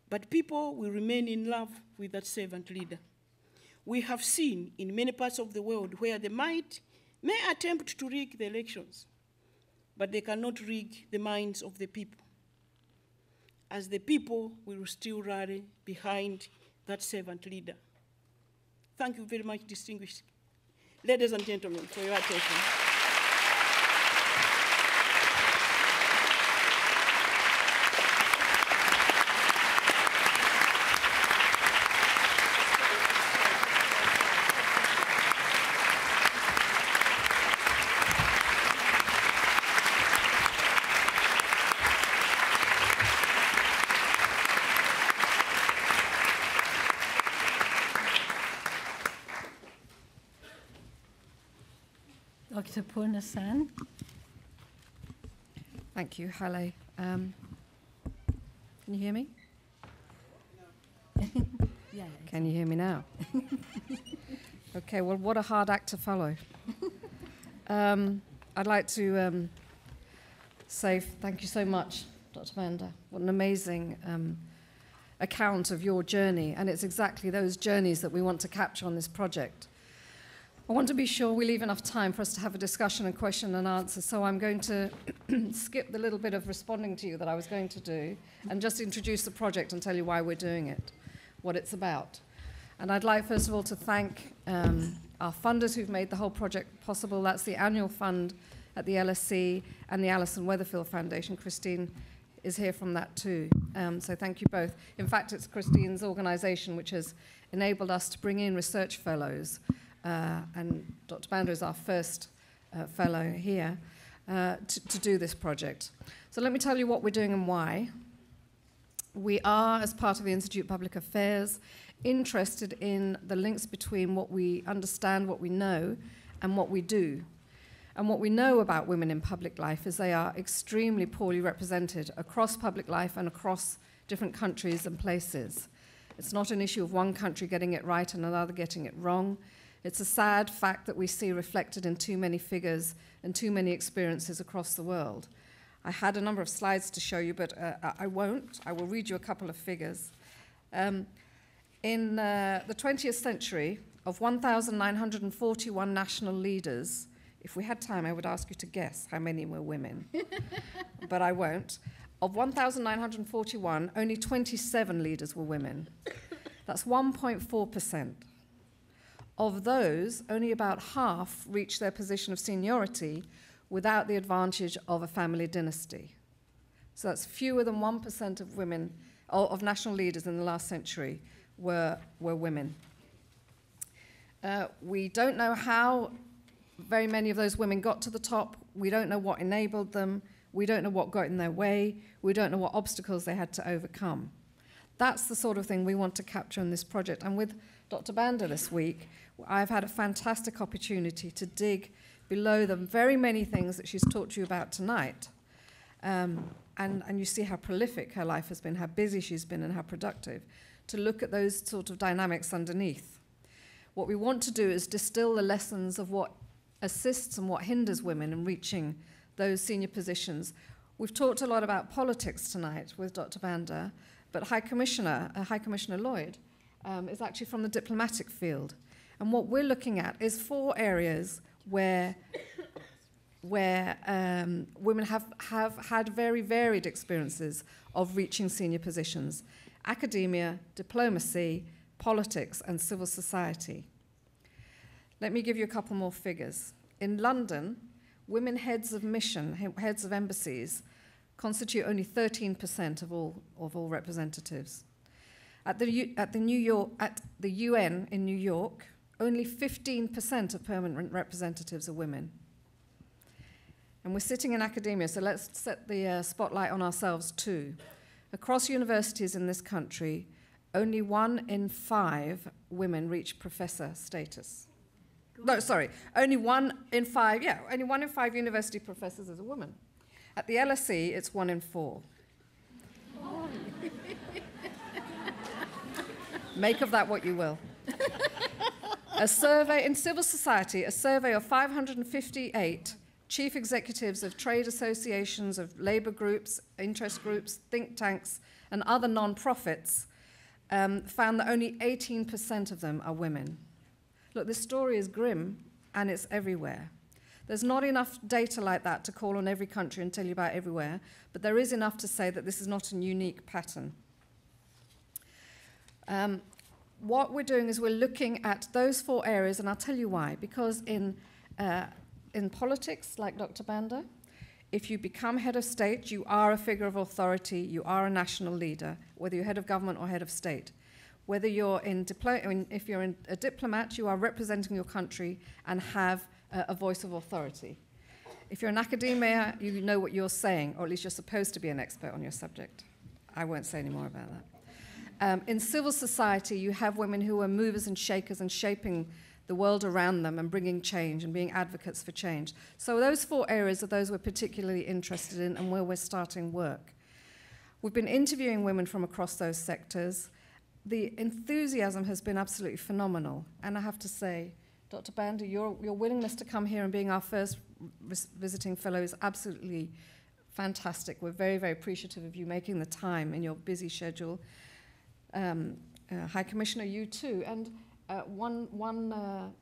but people will remain in love with that servant leader. We have seen in many parts of the world where the might may attempt to rig the elections, but they cannot rig the minds of the people, as the people will still rally behind that servant leader. Thank you very much, distinguished ladies and gentlemen, for your attention.
Dr. Purna.
Thank you, Haleh. Can you hear me?
Yeah.
Can you hear me now? Okay, well, what a hard act to follow. I'd like to say thank you so much, Dr. Banda. What an amazing account of your journey, and it's exactly those journeys that we want to capture on this project. I want to be sure we leave enough time for us to have a discussion and question and answer, so I'm going to skip the little bit of responding to you that I was going to do and just introduce the project and tell you why we're doing it, what it's about. And I'd like, first of all, to thank our funders who've made the whole project possible. That's the annual fund at the LSE and the Alison Weatherfield Foundation. Christine is here from that too, so thank you both. In fact, it's Christine's organisation which has enabled us to bring in research fellows, and Dr. Banda is our first fellow here, to do this project. So let me tell you what we're doing and why. We are, as part of the Institute of Public Affairs, interested in the links between what we understand, what we know, and what we do. And what we know about women in public life is they are extremely poorly represented across public life and across different countries and places. It's not an issue of one country getting it right and another getting it wrong. It's a sad fact that we see reflected in too many figures and too many experiences across the world. I had a number of slides to show you, but I won't. I will read you a couple of figures. In the 20th century, of 1,941 national leaders, if we had time, I would ask you to guess how many were women, but I won't. Of 1,941, only 27 leaders were women. That's 1.4%. Of those, only about half reached their position of seniority without the advantage of a family dynasty. So that's fewer than 1% of women, of national leaders in the last century were women. We don't know how very many of those women got to the top. We don't know what enabled them. We don't know what got in their way. We don't know what obstacles they had to overcome. That's the sort of thing we want to capture in this project. And with Dr. Banda this week, I've had a fantastic opportunity to dig below the very many things that she's talked to you about tonight. And you see how prolific her life has been, how busy she's been, and how productive, to look at those sort of dynamics underneath. What we want to do is distill the lessons of what assists and what hinders women in reaching those senior positions. We've talked a lot about politics tonight with Dr. Banda, but High Commissioner Lloyd is actually from the diplomatic field. And what we're looking at is 4 areas where women have had very varied experiences of reaching senior positions: academia, diplomacy, politics, and civil society. Let me give you a couple more figures. In London, women heads of mission, heads of embassies, constitute only 13% of all representatives. At the UN in New York, only 15% of permanent representatives are women. And we're sitting in academia, so let's set the spotlight on ourselves too. Across universities in this country, only 1 in 5 women reach professor status. No, sorry, only 1 in 5, only 1 in 5 university professors is a woman. At the LSE, it's 1 in 4. Make of that what you will. A survey in civil society, a survey of 558 chief executives of trade associations, of labour groups, interest groups, think tanks, and other non-profits found that only 18% of them are women. Look, this story is grim, and it's everywhere. There's not enough data like that to call on every country and tell you about everywhere, but there is enough to say that this is not a unique pattern. What we're doing is we're looking at those 4 areas, and I'll tell you why. Because in politics, like Dr. Banda, if you become head of state, you are a figure of authority, you are a national leader, whether you're head of government or head of state. Whether you're if you're a diplomat, you are representing your country and have a voice of authority. If you're an academia, you know what you're saying, or at least you're supposed to be an expert on your subject. I won't say any more about that. In civil society, you have women who are movers and shakers and shaping the world around them and bringing change and being advocates for change. So those 4 areas are those we're particularly interested in and where we're starting work. We've been interviewing women from across those sectors. The enthusiasm has been absolutely phenomenal. And I have to say, Dr. Banda, your willingness to come here and being our first visiting fellow is absolutely fantastic. We're very, very appreciative of you making the time in your busy schedule. High Commissioner, you too. And one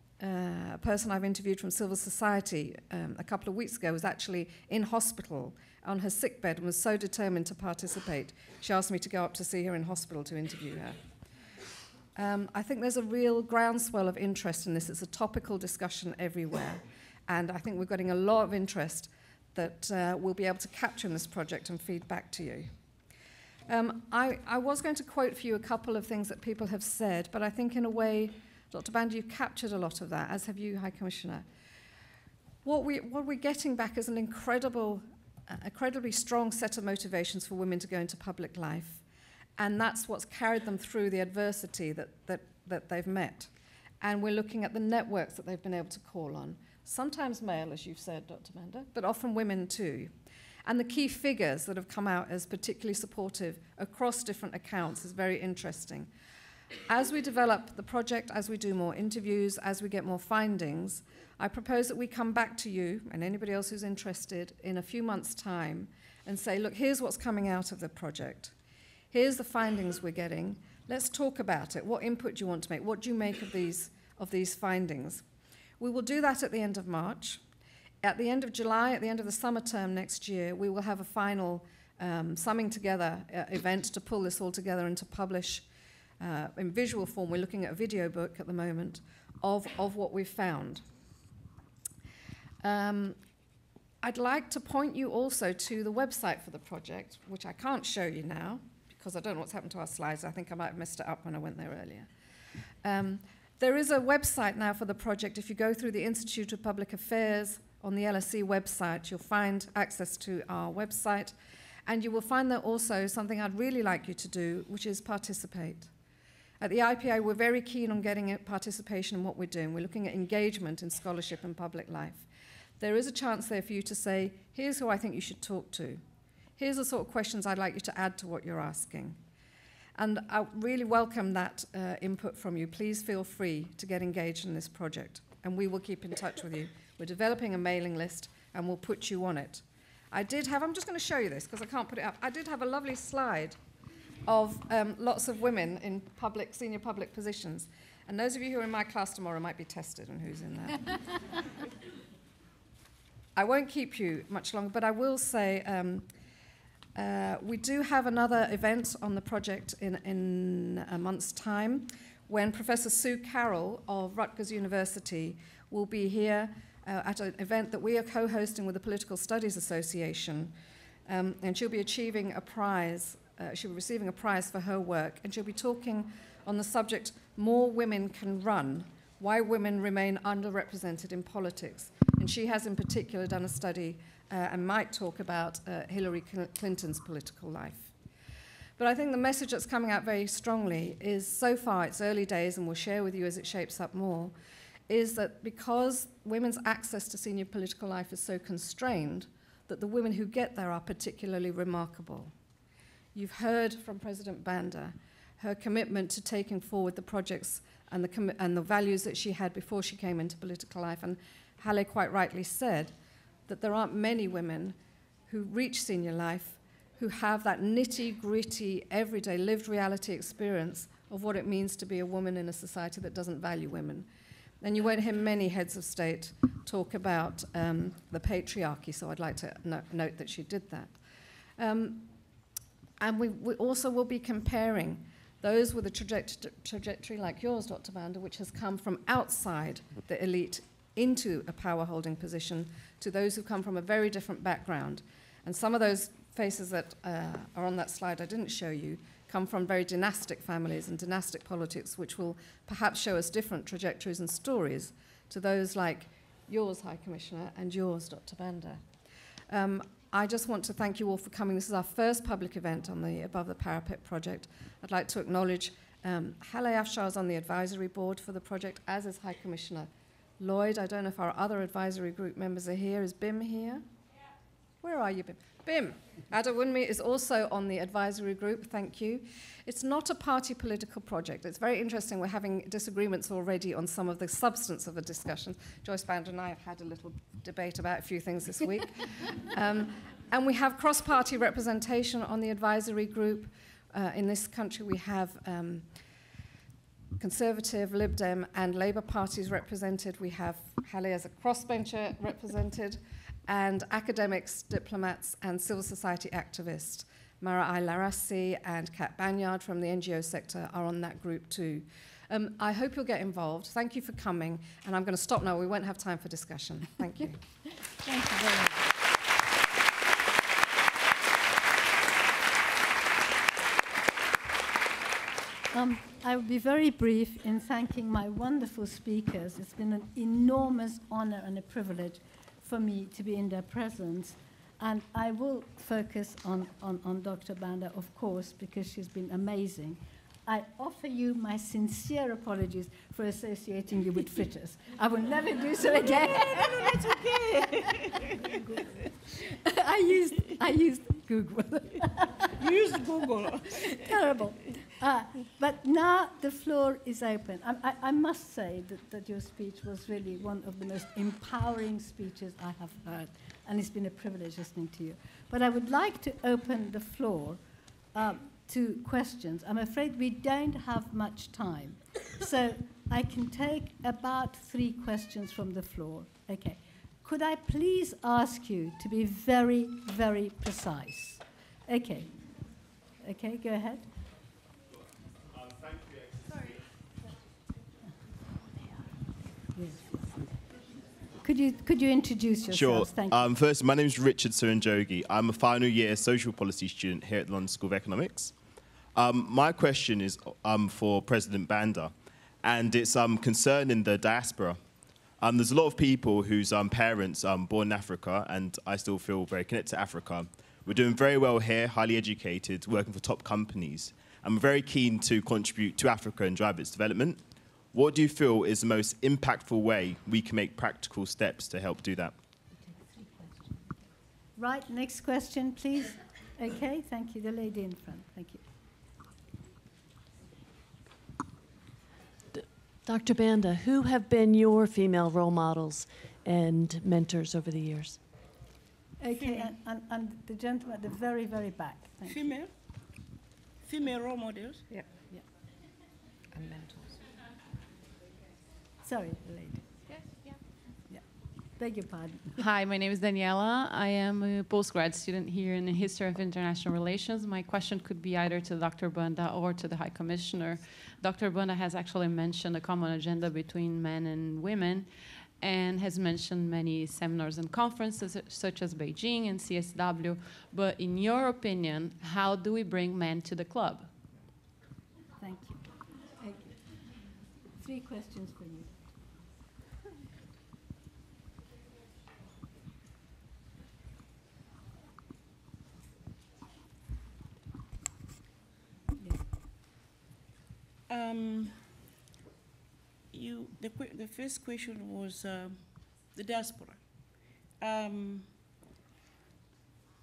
person I've interviewed from civil society a couple of weeks ago was actually in hospital on her sickbed and was so determined to participate. She asked me to go up to see her in hospital to interview her. I think there's a real groundswell of interest in this. It's a topical discussion everywhere. And I think we're getting a lot of interest that we'll be able to capture in this project and feed back to you. I was going to quote for you a couple of things that people have said, but I think in a way, Dr. Banda, you've captured a lot of that, as have you, High Commissioner. What we're getting back is an incredibly strong set of motivations for women to go into public life. And that's what's carried them through the adversity that they've met. And we're looking at the networks that they've been able to call on. Sometimes male, as you've said, Dr. Banda, but often women too. And the key figures that have come out as particularly supportive across different accounts is very interesting. As we develop the project, as we do more interviews, as we get more findings, I propose that we come back to you and anybody else who's interested in a few months' time and say, look, here's what's coming out of the project. Here's the findings we're getting. Let's talk about it. What input do you want to make? What do you make of these findings? We will do that at the end of March. At the end of July, at the end of the summer term next year, we will have a final summing together event to pull this all together and to publish in visual form. We're looking at a video book at the moment of what we've found. I'd like to point you also to the website for the project, which I can't show you now, because I don't know what's happened to our slides. I think I might have messed it up when I went there earlier. There is a website now for the project. If you go through the Institute of Public Affairs on the LSE website, you'll find access to our website. And you will find there also something I'd really like you to do, which is participate. At the IPA, we're very keen on getting participation in what we're doing. We're looking at engagement in scholarship and public life. There is a chance there for you to say, here's who I think you should talk to. Here's the sort of questions I'd like you to add to what you're asking. And I really welcome that input from you. Please feel free to get engaged in this project, and we will keep in touch with you. We're developing a mailing list, and we'll put you on it. I'm just going to show you this, because I can't put it up. I did have a lovely slide of lots of women in senior public positions. And those of you who are in my class tomorrow might be tested on who's in there. I won't keep you much longer, but I will say we do have another event on the project in a month's time when Professor Sue Carroll of Rutgers University will be here at an event that we are co-hosting with the Political Studies Association. And she'll be achieving a prize. She'll be receiving a prize for her work, and she'll be talking on the subject, More Women Can Run, Why Women Remain Underrepresented in Politics. And she has in particular done a study and might talk about Hillary Clinton's political life. But I think the message that's coming out very strongly is, so far it's early days, and we'll share with you as it shapes up more, is that because women's access to senior political life is so constrained, that the women who get there are particularly remarkable. You've heard from President Banda, her commitment to taking forward the projects and the values that she had before she came into political life. And Haleh quite rightly said, that there aren't many women who reach senior life who have that nitty-gritty, everyday lived reality experience of what it means to be a woman in a society that doesn't value women. And you won't hear many heads of state talk about the patriarchy, so I'd like to note that she did that. And we also will be comparing those with a trajectory like yours, Dr. Banda, which has come from outside the elite into a power-holding position, to those who come from a very different background. And some of those faces that are on that slide I didn't show you come from very dynastic families and dynastic politics, which will perhaps show us different trajectories and stories to those like yours, High Commissioner, and yours, Dr. Banda. I just want to thank you all for coming. This is our first public event on the Above the Parapet project. I'd like to acknowledge Haleh Afshar is on the advisory board for the project, as is High Commissioner Lloyd. I don't know if our other advisory group members are here. Is Bim here? Yeah. Where are you, Bim? Bim Adewunmi is also on the advisory group. Thank you. It's not a party political project. It's very interesting. We're having disagreements already on some of the substance of the discussions. Joyce Banda and I have had a little debate about a few things this week. And we have cross-party representation on the advisory group. In this country, we have Conservative, Lib Dem, and Labour parties represented. We have Haleh as a crossbencher represented, and academics, diplomats, and civil society activists. Mara Larassi and Kat Banyard from the NGO sector are on that group too. I hope you'll get involved. Thank you for coming, and I'm going to stop now. We won't have time for discussion. Thank you.
Thank you very much. I will be very brief in thanking my wonderful speakers. It's been an enormous honor and a privilege for me to be in their presence. And I will focus on Dr. Banda, of course, because she's been amazing. I offer you my sincere apologies for associating you with fritters. I will never do so again.
No, that's okay.
I used Google.
You used Google.
Terrible. But now the floor is open. I must say that your speech was really one of the most empowering speeches I have heard, and it's been a privilege listening to you. But I would like to open the floor to questions. I'm afraid we don't have much time, so I can take about 3 questions from the floor. Okay. Could I please ask you to be very, very precise? Okay. Okay, go ahead.
Thank you, Excellency.
Yes. Could you introduce yourself?
Sure.
Thank you.
First, my name is Richard Suranjogi. I'm a final year social policy student here at the London School of Economics. My question is for President Banda, and it's concerning the diaspora. There's a lot of people whose parents born in Africa, and I still feel very connected to Africa. We're doing very well here, highly educated, working for top companies. I'm very keen to contribute to Africa and drive its development. What do you feel is the most impactful way we can make practical steps to help do that?
Right, next question, please. Okay, thank you. The lady in front, thank you.
Dr. Banda, who have been your female role models and mentors over the years?
Okay, and the gentleman at the very, very back. Thank you.
Female? Female role models?
Yeah.
Yeah.
And mentors.
Sorry, the lady. Yeah. Beg your pardon.
Hi, my name is Daniela. I am a postgrad student here in the History of International Relations. My question could be either to Dr. Banda or to the High Commissioner. Dr. Banda has actually mentioned a common agenda between men and women, and has mentioned many seminars and conferences such as Beijing and CSW. But in your opinion, how do we bring men to the club?
Thank you. Thank you. 3 questions for you.
The first question was the diaspora. In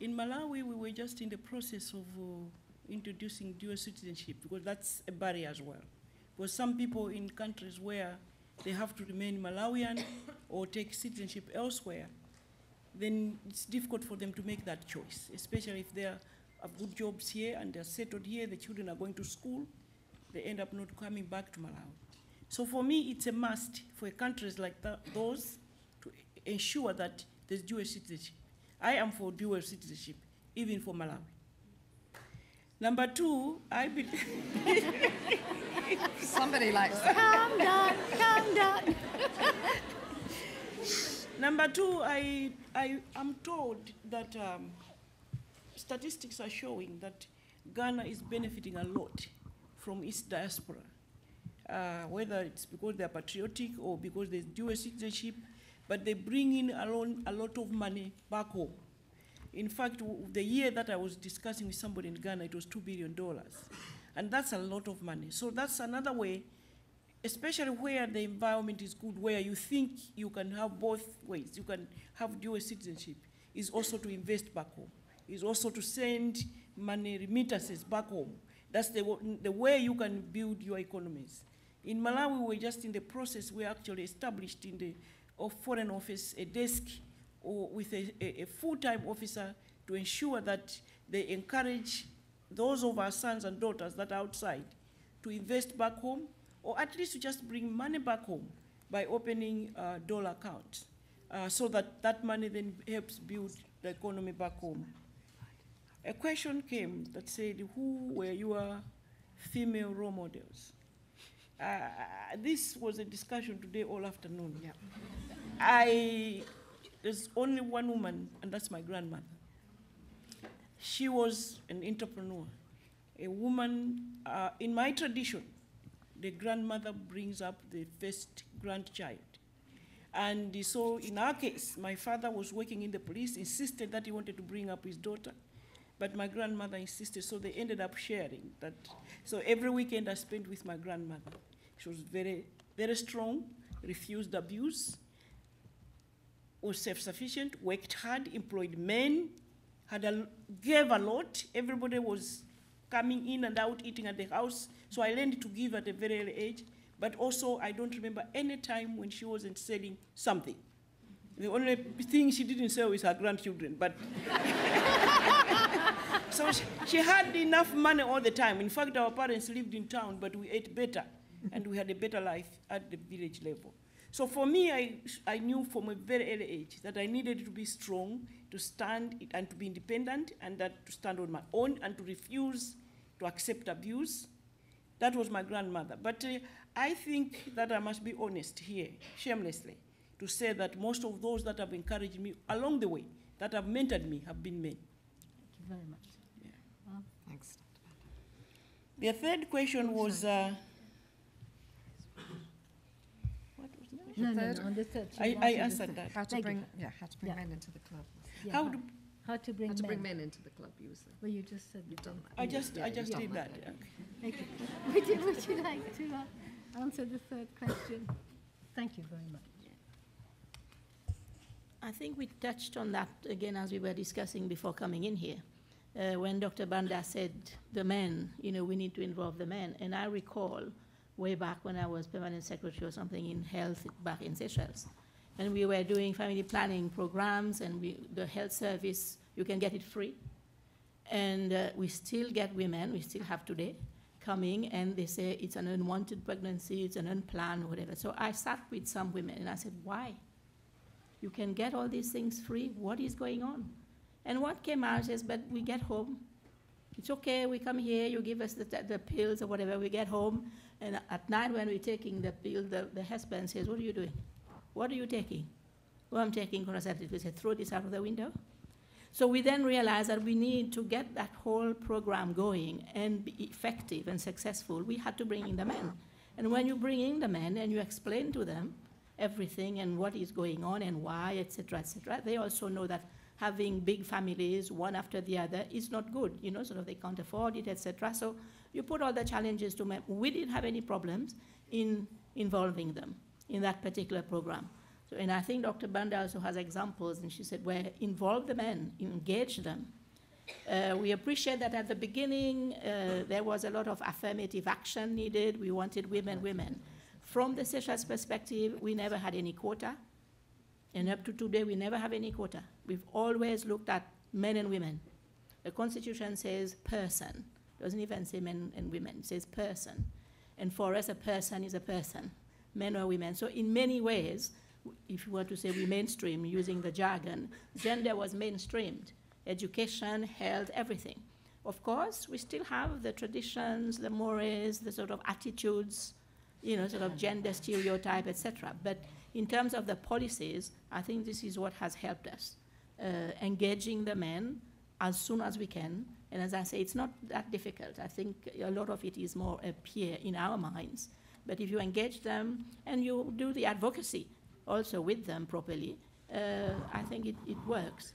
Malawi, we were just in the process of introducing dual citizenship, because that's a barrier as well. Because some people in countries where they have to remain Malawian or take citizenship elsewhere, then it's difficult for them to make that choice, especially if they have good jobs here and they're settled here, the children are going to school, they end up not coming back to Malawi. So for me, it's a must for countries like those to ensure that there's dual citizenship. I am for dual citizenship, even for Malawi. Number two, I believe...
Somebody likes that.
Calm down.
Number two, I am told that statistics are showing that Ghana is benefiting a lot from its diaspora, whether it's because they're patriotic or because there's dual citizenship, but they bring in a lot of money back home. In fact, the year that I was discussing with somebody in Ghana, it was $2 billion. And that's a lot of money. So that's another way, especially where the environment is good, where you think you can have both ways. You can have dual citizenship, is also to invest back home, is also to send money remittances back home. That's the way you can build your economies. In Malawi, we're just in the process. We actually established in the Foreign Office a desk or with a full-time officer to ensure that they encourage those of our sons and daughters that are outside to invest back home, or at least to just bring money back home by opening dollar accounts, so that that money then helps build the economy back home. A question came that said, who were your female role models? This was a discussion today all afternoon. Yeah. There's only one woman, and that's my grandmother. She was an entrepreneur, a woman. In my tradition, the grandmother brings up the first grandchild. And so in our case, my father was working in the police, insisted that he wanted to bring up his daughter, but my grandmother insisted, so they ended up sharing that. So every weekend I spent with my grandmother. She was very, very strong, refused abuse, was self-sufficient, worked hard, employed men, gave a lot. Everybody was coming in and out, eating at the house. So I learned to give at a very early age. But also, I don't remember any time when she wasn't selling something. The only thing she didn't sell is her grandchildren. But so she had enough money all the time. In fact, our parents lived in town, but we ate better, and we had a better life at the village level. So for me, I knew from a very early age that I needed to be strong, to stand and to be independent, and that to stand on my own and to refuse to accept abuse. That was my grandmother. But I think that I must be honest here, shamelessly, to say that most of those that have encouraged me along the way, that have mentored me, have been men.
Thank you very much.
Yeah.
Well,
Thanks.
The third question was...
No, on the third.
I answered that.
How to bring men into the club.
Yeah,
How
to bring
men into the club, you said.
Well, you just said
You've done that.
I just did that. Okay.
Thank you. Would you like to answer the third question? Thank you very much.
I think we touched on that again as we were discussing before coming in here. When Dr. Banda said the men, we need to involve the men. And I recall way back when I was permanent secretary or something in health back in Seychelles. And we were doing family planning programs, and the health service, you can get it free. And we still get women, we still have today, coming, and they say it's an unwanted pregnancy, it's an unplanned, whatever. So I sat with some women, and I said, why? You can get all these things free, what is going on? And what came out is, but we get home, it's okay, we come here, you give us the pills or whatever, we get home, and at night when we're taking the pill, the husband says, what are you doing? What are you taking? Oh, I'm taking contraceptives. We said, throw this out of the window. So we then realized that we need to get that whole program going and be effective and successful. We had to bring in the men. And when you bring in the men and you explain to them everything and what is going on and why, et cetera, they also know that having big families, one after the other, is not good. Sort of they can't afford it, et cetera. So you put all the challenges to men. We didn't have any problems in involving them in that particular program. So, and I think Dr. Banda also has examples, and she said, well, involve the men, engage them. We appreciate that at the beginning, there was a lot of affirmative action needed. We wanted women. From the Seychelles perspective, we never had any quota. And up to today, we never have any quota. We've always looked at men and women. The Constitution says person. Doesn't even say men and women. It says person. And for us, a person is a person, men or women. So in many ways, if you were to say we mainstream using the jargon, gender was mainstreamed. Education, health, everything. Of course, we still have the traditions, the mores, the sort of attitudes, sort of gender stereotype, etc. But in terms of the policies, I think this is what has helped us. Engaging the men as soon as we can. And as I say, it's not that difficult. I think a lot of it is more a peer in our minds. But if you engage them and you do the advocacy also with them properly, I think it works.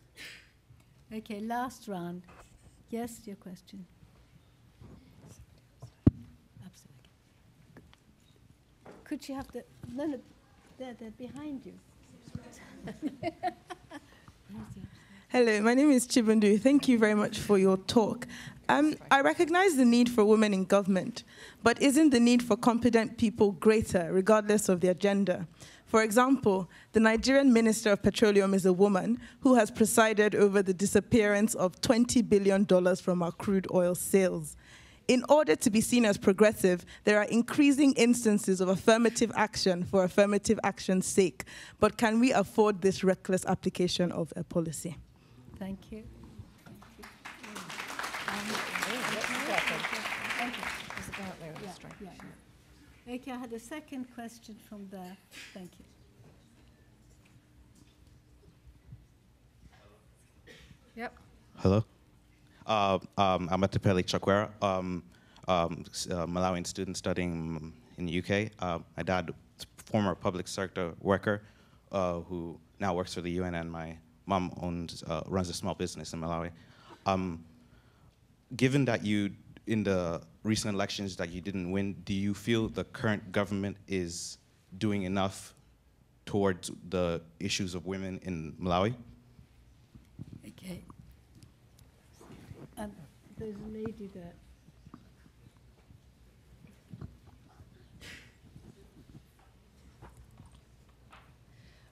Okay, last round. Yes, your question. Absolutely. Could you have no, they're behind you.
Hello, my name is Chibundu. Thank you very much for your talk. I recognize the need for women in government, but isn't the need for competent people greater, regardless of their gender? For example, the Nigerian Minister of Petroleum is a woman who has presided over the disappearance of $20 billion from our crude oil sales. In order to be seen as progressive, there are increasing instances of affirmative action for affirmative action's sake. But can we afford this reckless application of a policy?
Thank you. Okay, I had a second question from there. Thank you.
Yep.
Hello. I'm Atapeli Chakwera, Malawian student studying in the UK. My dad, former public sector worker, who now works for the UN, and my mom runs a small business in Malawi. Given that in the recent elections that you didn't win, do you feel the current government is doing enough towards the issues of women in Malawi?
Okay. There's a lady there.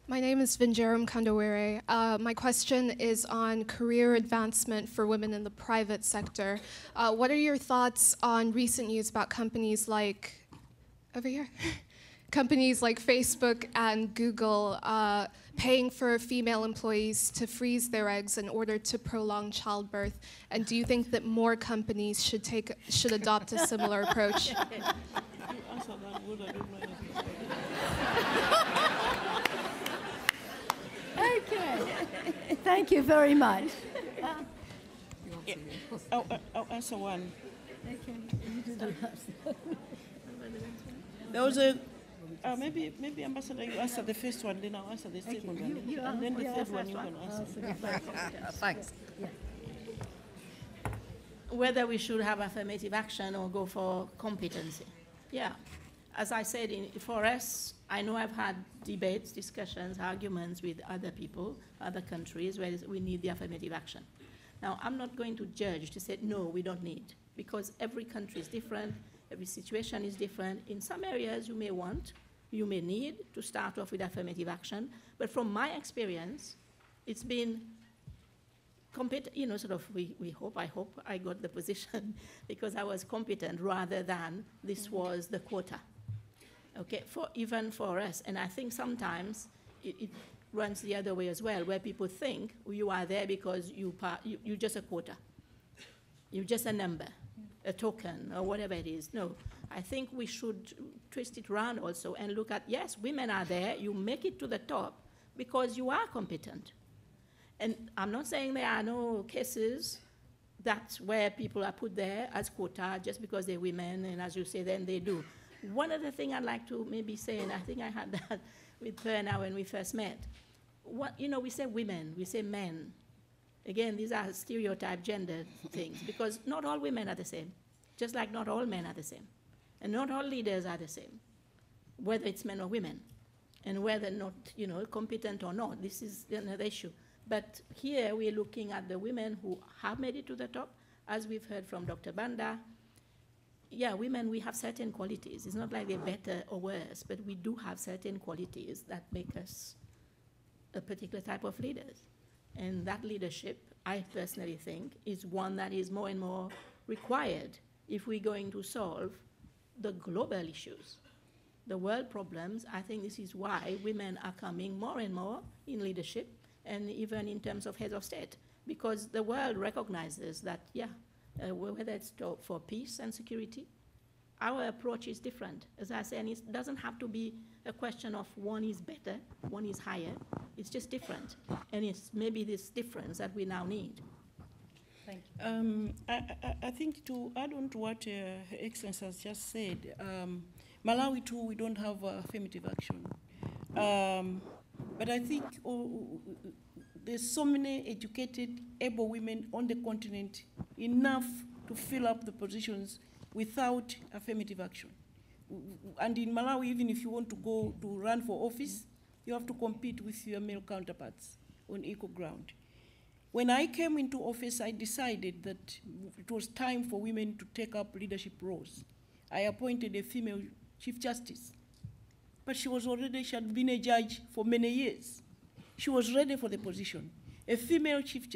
My name is Vinjaram Kandawere. My question is on career advancement for women in the private sector. What are your thoughts on recent news about companies like, over here, companies like Facebook and Google paying for female employees to freeze their eggs in order to prolong childbirth? And do you think that more companies should adopt a similar approach?
You answer that, would I do my
Okay. Thank you very much.
I'll answer one.
Okay. You do that.
There was a, maybe Ambassador, you answer the first one, then I'll answer the second one. And then the third one you can answer.
Thanks.
Yeah.
Whether we should have affirmative action or go for competency. Yeah. As I said, for us, I know I've had debates, discussions, arguments with other people, other countries, where we need the affirmative action. Now, I'm not going to judge to say, no, we don't need, because every country is different, every situation is different. In some areas, you may need to start off with affirmative action, but from my experience, it's been I hope I got the position because I was competent rather than this was the quota. Okay, even for us, and I think sometimes it runs the other way as well, where people think you are there because you're just a quota, you're just a number, a token, or whatever it is. No, I think we should twist it around also and look at, yes, women are there, you make it to the top because you are competent. And I'm not saying there are no cases that's where people are put there as quota just because they're women, and as you say, then they do. One other thing I'd like to maybe say, and I think I had that with Purna when we first met, we say women, we say men. Again, these are stereotype gender things, because not all women are the same, just like not all men are the same. And not all leaders are the same, whether it's men or women, and whether not, competent or not. This is another issue. But here we're looking at the women who have made it to the top, as we've heard from Dr. Banda. Yeah, women, we have certain qualities. It's not like they're better or worse, but we do have certain qualities that make us a particular type of leaders. And that leadership, I personally think, is one that is more and more required if we're going to solve the global issues, the world problems. I think this is why women are coming more and more in leadership, and even in terms of heads of state, because the world recognizes that, whether it's for peace and security, our approach is different. As I say, and it doesn't have to be a question of one is better, one is higher. It's just different. And it's maybe this difference that we now need.
Thank you.
I think to add on to what Her Excellency has just said, Malawi too, we don't have affirmative action. But I think there's so many educated, able women on the continent, enough to fill up the positions without affirmative action. And in Malawi, even if you want to go to run for office, you have to compete with your male counterparts on equal ground. When I came into office, I decided that it was time for women to take up leadership roles. I appointed a female Chief Justice, but she had been a judge for many years. She was ready for the position. A female Chief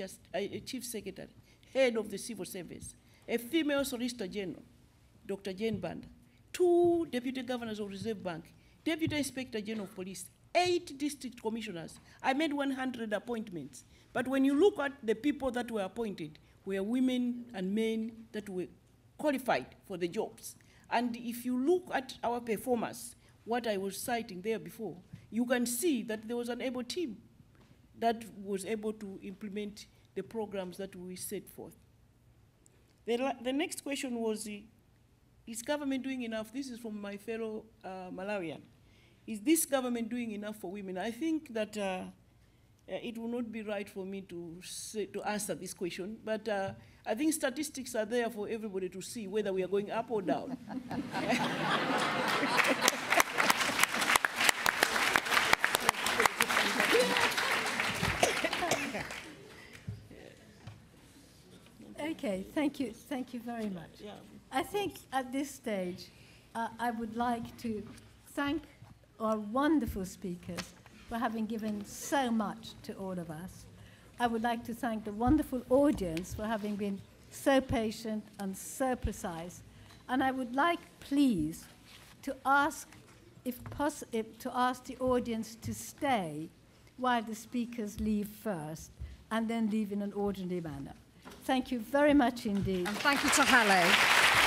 Secretary, head of the Civil Service, a female Solicitor General, Dr. Joyce Banda, 2 Deputy Governors of Reserve Bank, Deputy Inspector General of Police, 8 district commissioners. I made 100 appointments. But when you look at the people that were appointed, were women and men that were qualified for the jobs. And if you look at our performance, what I was citing there before, you can see that there was an able team that was able to implement the programs that we set forth. The next question was, is government doing enough? This is from my fellow Malawian. Is this government doing enough for women? I think that it will not be right for me to answer this question, but I think statistics are there for everybody to see whether we are going up or down.
Okay, thank you very much.
Yeah.
I think at this stage, I would like to thank our wonderful speakers for having given so much to all of us. I would like to thank the wonderful audience for having been so patient and so precise. And I would like, please, to ask, if possible, to ask the audience to stay while the speakers leave first, and then leave in an orderly manner. Thank you very much indeed.
And thank you to Haleh.